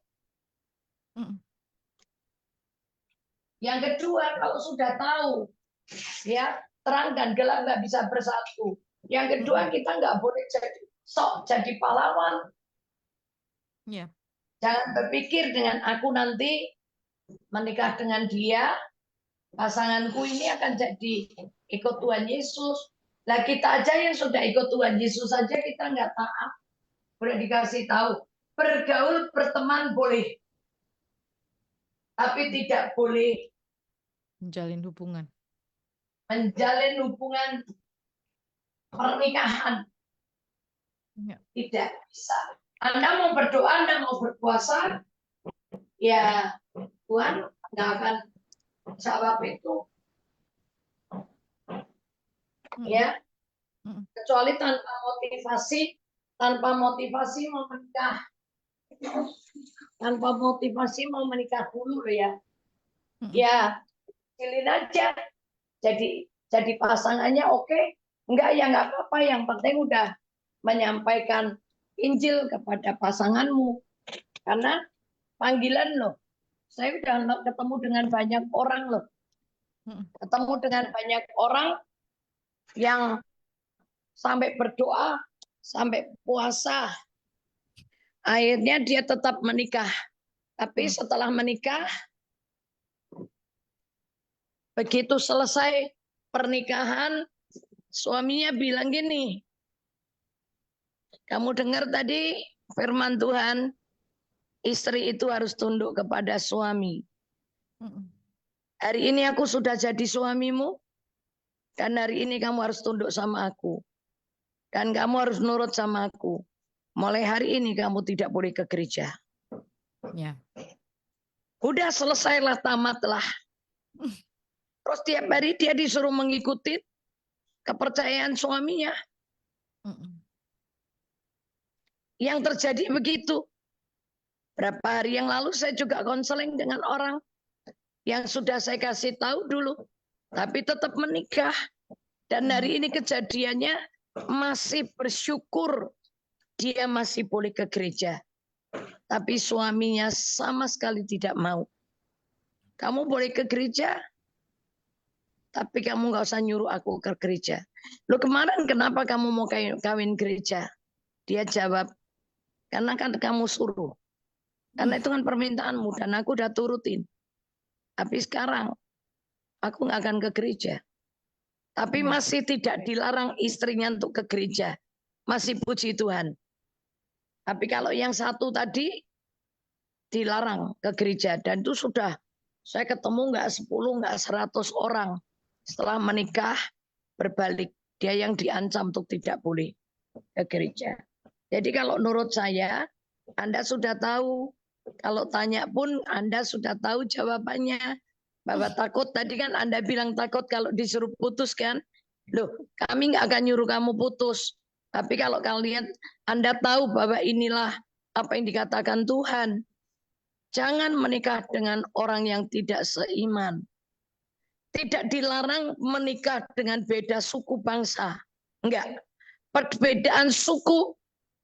Mm, Yang kedua, kalau sudah tahu, ya terang dan gelap nggak bisa bersatu. Yang kedua, mm, kita nggak boleh jadi pahlawan. Ya. Jangan berpikir dengan aku nanti menikah dengan dia, pasanganku ini akan jadi ikut Tuhan Yesus. Lah kita aja yang sudah ikut Tuhan Yesus saja kita nggak taat. Boleh dikasih tahu. Bergaul, berteman boleh. Tapi tidak boleh Menjalin hubungan. menjalin hubungan pernikahan. Ya. Tidak bisa. Anda mau berdoa, Anda mau berpuasa, ya Tuhan nggak akan jawab itu. Ya, kecuali tanpa motivasi mau menikah. Tanpa motivasi mau menikah dulu ya. Ya, pilih aja. Jadi pasangannya oke. Enggak ya enggak apa-apa. Yang penting udah menyampaikan Injil kepada pasanganmu. Karena panggilan loh. Saya udah ketemu dengan banyak orang loh. Ketemu dengan banyak orang yang sampai berdoa, sampai puasa. Akhirnya dia tetap menikah. Tapi setelah menikah, begitu selesai pernikahan, suaminya bilang gini, kamu dengar tadi firman Tuhan, istri itu harus tunduk kepada suami. Hari ini aku sudah jadi suamimu, dan hari ini kamu harus tunduk sama aku. Dan kamu harus nurut sama aku. Mulai hari ini kamu tidak boleh ke gereja. Ya. Udah selesailah, tamatlah. Terus tiap hari dia disuruh mengikuti kepercayaan suaminya. Yang terjadi begitu. Berapa hari yang lalu saya juga konseling dengan orang yang sudah saya kasih tahu dulu. Tapi tetap menikah. Dan hari ini kejadiannya masih bersyukur dia masih boleh ke gereja. Tapi suaminya sama sekali tidak mau. Kamu boleh ke gereja, tapi kamu nggak usah nyuruh aku ke gereja. Lo kemarin kenapa kamu mau kawin gereja? Dia jawab, karena kan kamu suruh. Karena itu kan permintaanmu dan aku udah turutin. Tapi sekarang aku nggak akan ke gereja. Tapi masih tidak dilarang istrinya untuk ke gereja. Masih puji Tuhan. Tapi kalau yang satu tadi dilarang ke gereja. Dan itu sudah saya ketemu nggak 10, nggak 100 orang. Setelah menikah berbalik. Dia yang diancam untuk tidak boleh ke gereja. Jadi kalau menurut saya, Anda sudah tahu. Kalau tanya pun Anda sudah tahu jawabannya. Bahwa takut, tadi kan Anda bilang takut kalau disuruh putus kan. Loh, kami nggak akan nyuruh kamu putus. Tapi kalau kalian, Anda tahu bahwa inilah apa yang dikatakan Tuhan. Jangan menikah dengan orang yang tidak seiman. Tidak dilarang menikah dengan beda suku bangsa. Enggak. Perbedaan suku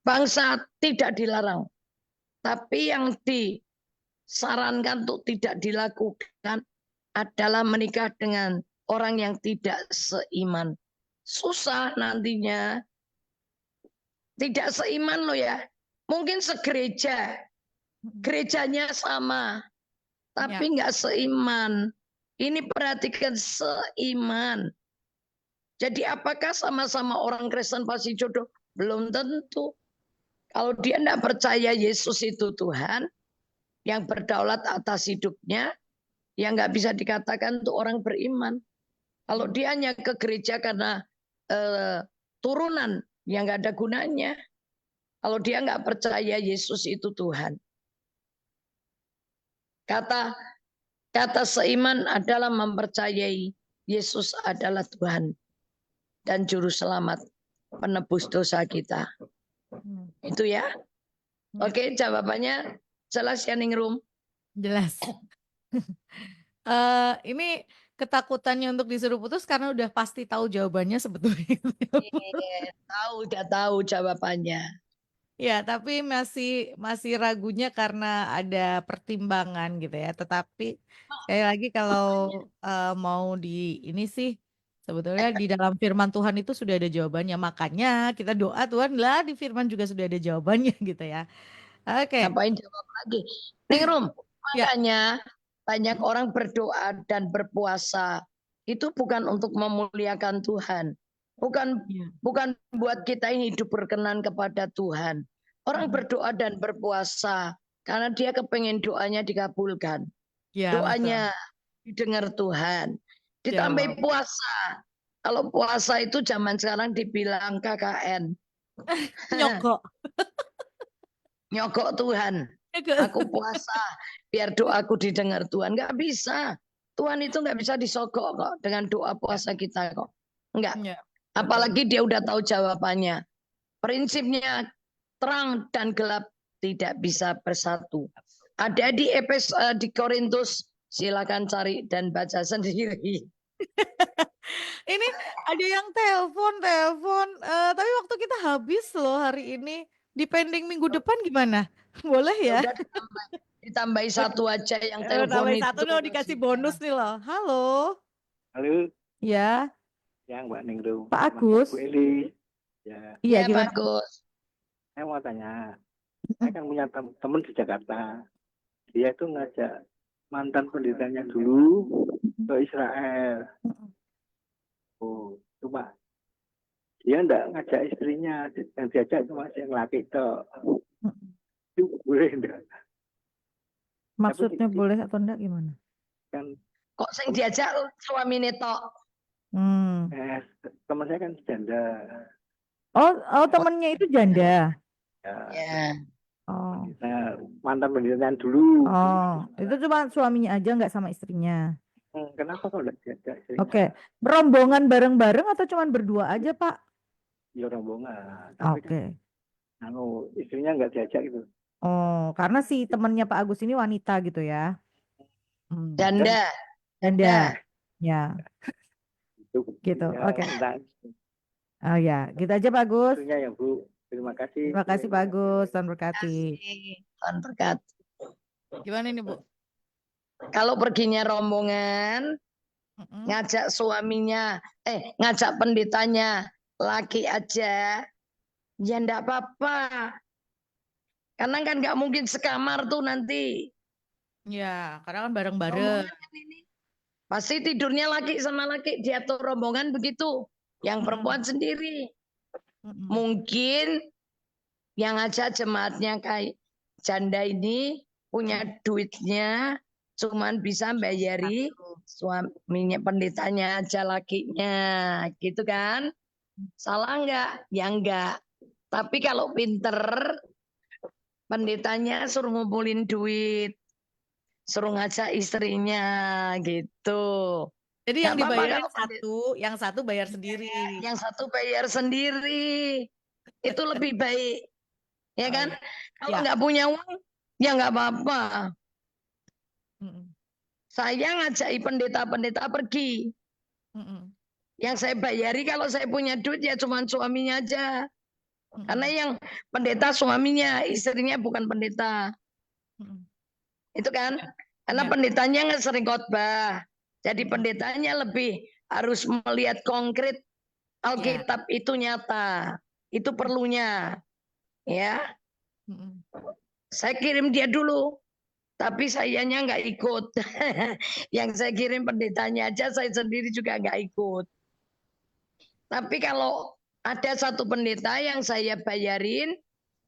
bangsa tidak dilarang. Tapi yang disarankan untuk tidak dilakukan adalah menikah dengan orang yang tidak seiman. Susah nantinya. Tidak seiman loh ya. Mungkin segereja. Gerejanya sama. Tapi nggak seiman. Ini perhatikan, seiman. Jadi apakah sama-sama orang Kristen pasti jodoh? Belum tentu. Kalau dia tidak percaya Yesus itu Tuhan, yang berdaulat atas hidupnya, yang nggak bisa dikatakan untuk orang beriman. Kalau dia hanya ke gereja karena turunan, yang nggak ada gunanya. Kalau dia nggak percaya Yesus itu Tuhan. Kata seiman adalah mempercayai Yesus adalah Tuhan dan Juru Selamat, penebus dosa kita. Itu ya. Oke, jawabannya jelas ya Ningrum? Jelas. Ini ketakutannya untuk disuruh putus karena udah pasti tahu jawabannya sebetulnya. Udah tahu jawabannya. Ya, tapi masih ragunya karena ada pertimbangan gitu ya. Tetapi sekali lagi kalau mau di ini sih sebetulnya di dalam firman Tuhan itu sudah ada jawabannya. Makanya kita doa Tuhan lah di firman juga sudah ada jawabannya gitu ya. Oke. Ngapain jawab lagi? Ningrum, Ya. makanya banyak orang berdoa dan berpuasa itu bukan untuk memuliakan Tuhan. Bukan buat kita ini hidup berkenan kepada Tuhan. Orang berdoa dan berpuasa karena dia kepengen doanya dikabulkan. Ya, Doanya betul. didengar Tuhan. Ditambah puasa. Kalau puasa itu zaman sekarang dibilang KKN. Nyogok. Nyogok Tuhan. Aku puasa biar doaku didengar Tuhan. Nggak bisa. Tuhan itu nggak bisa disogok kok dengan doa puasa kita kok. Enggak. Ya, Apalagi dia udah tahu jawabannya. Prinsipnya terang dan gelap tidak bisa bersatu. Ada di Korintus, silakan cari dan baca sendiri. Ini ada yang telepon, tapi waktu kita habis loh hari ini. Depending minggu depan gimana? Boleh ya? Udah ditambahi satu aja yang telepon Tambah itu. satu loh dikasih bonus nih loh. Halo. Halo. Ya. Ya, Mbak Ningrum. Pak Agus. Bu Eli. Ya. Iya, gimana? Pak Agus. Saya mau tanya. Saya kan punya teman di Jakarta. Dia itu ngajak mantan pendetanya dulu ke Israel. Oh, cuma dia enggak ngajak istrinya, yang diajak cuma yang laki itu. Itu boleh enggak? Maksudnya boleh atau enggak gimana? Kan kok sing diajak suami netok? Teman saya kan janda. Oh temennya itu janda. Ya. Oh. Nah, mantan pendetanya dulu. Oh, itu cuma suaminya aja nggak sama istrinya. Kenapa kok enggak diajak istrinya? Oke. Rombongan bareng-bareng atau cuma berdua aja, Pak? Ya rombongan. Oke. Istrinya nggak diajak gitu. Oh, karena si temannya Pak Agus ini wanita gitu ya? Janda. Ya. Gitu. Ya, Oke. Oh ya, gitu aja Pak Agus. ya Bu. Terima kasih. Terima kasih Pak Agus. Tuhan berkati. Tuhan berkati. Gimana ini Bu? Kalau perginya rombongan, ngajak suaminya, ngajak pendetanya laki aja, ya enggak apa-apa. Karena kan nggak mungkin sekamar tuh nanti. Ya, karena kan bareng-bareng. Pasti tidurnya laki sama laki, diatur rombongan begitu. Yang perempuan sendiri. Mungkin yang ngajak jemaatnya kayak janda ini punya duitnya, cuman bisa bayari suaminya, pendetanya aja, lakinya, gitu kan? Salah nggak? Ya enggak. Tapi kalau pinter, pendetanya suruh ngumpulin duit, suruh ngajak istrinya, gitu. Jadi Nggak yang apa-apa dibayarin kalau yang satu bayar sendiri. yang satu bayar sendiri. Itu lebih baik, ya Oh kan? iya. Kalau Ya. nggak punya uang, ya nggak apa-apa. Mm-mm. Saya ngajak pendeta-pendeta pergi. Mm-mm. Yang saya bayari kalau saya punya duit ya cuma suaminya aja. Karena Mm-mm. yang pendeta suaminya, istrinya bukan pendeta. Mm-mm. Itu kan? Karena Ya. pendetanya nggak sering khotbah. Jadi Mm-mm. pendetanya lebih harus melihat konkret Ya. Alkitab itu nyata. Itu perlunya. Ya, Mm-mm. saya kirim dia dulu. Tapi sayanya nggak ikut. Yang saya kirim pendetanya aja, saya sendiri juga nggak ikut. Tapi kalau ada satu pendeta yang saya bayarin,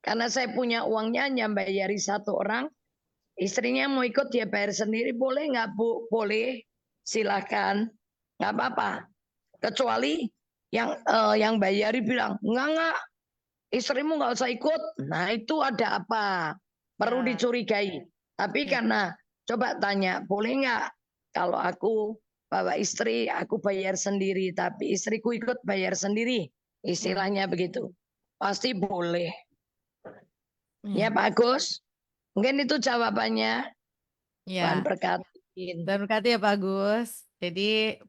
karena saya punya uangnya hanya bayari satu orang, istrinya mau ikut dia bayar sendiri, boleh nggak Bu? Boleh, silahkan, nggak apa-apa. Kecuali yang bayari bilang, nggak, istrimu nggak usah ikut. Nah itu ada apa? Perlu Ya. dicurigai. Tapi Ya. karena coba tanya, boleh nggak kalau aku bawa istri, aku bayar sendiri, tapi istriku ikut bayar sendiri, Mm. istilahnya begitu. Pasti boleh. Ya Ya. Pak Agus, mungkin itu jawabannya. Tuhan Ya. berkatin. Dan berkati ya Pak Agus. Jadi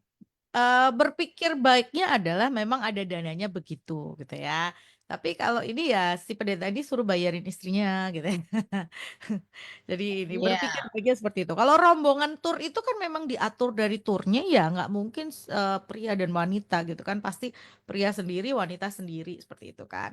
berpikir baiknya adalah memang ada dananya begitu gitu ya. Tapi kalau ini ya si pendeta ini suruh bayarin istrinya gitu ya. Jadi ini berpikir Ya, baiknya seperti itu. Kalau rombongan tur itu kan memang diatur dari turnya ya nggak mungkin pria dan wanita gitu kan. Pasti pria sendiri, wanita sendiri seperti itu kan.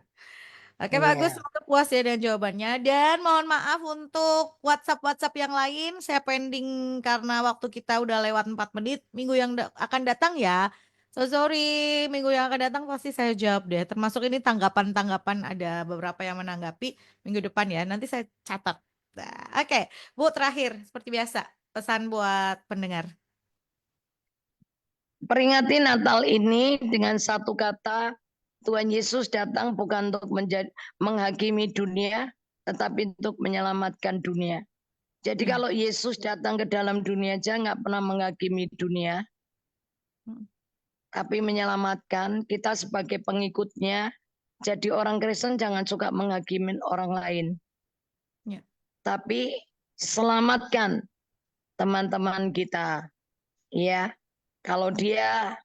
Oke Pak Agus, iya. semoga puas ya dengan jawabannya. Dan mohon maaf untuk WhatsApp-WhatsApp yang lain, saya pending karena waktu kita udah lewat 4 menit. Minggu yang akan datang ya. So sorry, minggu yang akan datang pasti saya jawab deh. Termasuk ini tanggapan-tanggapan, ada beberapa yang menanggapi minggu depan ya. Nanti saya catat. Nah, oke, Bu, terakhir seperti biasa pesan buat pendengar. Peringati Natal ini dengan satu kata, Tuhan Yesus datang bukan untuk menghakimi dunia, tetapi untuk menyelamatkan dunia. Jadi Ya. kalau Yesus datang ke dalam dunia aja nggak pernah menghakimi dunia, Hmm. tapi menyelamatkan kita sebagai pengikutnya. Jadi orang Kristen jangan suka menghakimi orang lain, Ya. tapi selamatkan teman-teman kita. Ya, kalau dia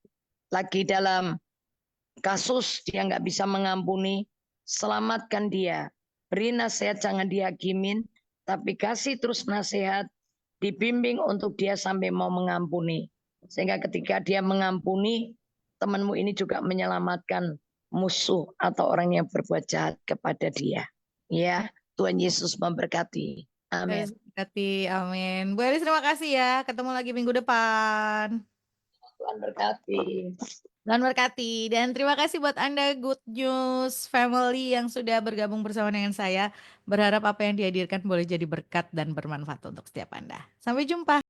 lagi dalam kasus dia nggak bisa mengampuni, selamatkan dia. Beri nasihat, jangan dihakimin, tapi kasih terus nasihat, dibimbing untuk dia sampai mau mengampuni. Sehingga ketika dia mengampuni, temanmu ini juga menyelamatkan musuh atau orang yang berbuat jahat kepada dia. Ya, Tuhan Yesus memberkati. Amin. Terus berkati, amin. Bu Elis, terima kasih ya. Ketemu lagi minggu depan. Tuhan berkati. Dan berkati. Dan terima kasih buat Anda Good News Family yang sudah bergabung bersama dengan saya. Berharap apa yang dihadirkan boleh jadi berkat dan bermanfaat untuk setiap Anda. Sampai jumpa.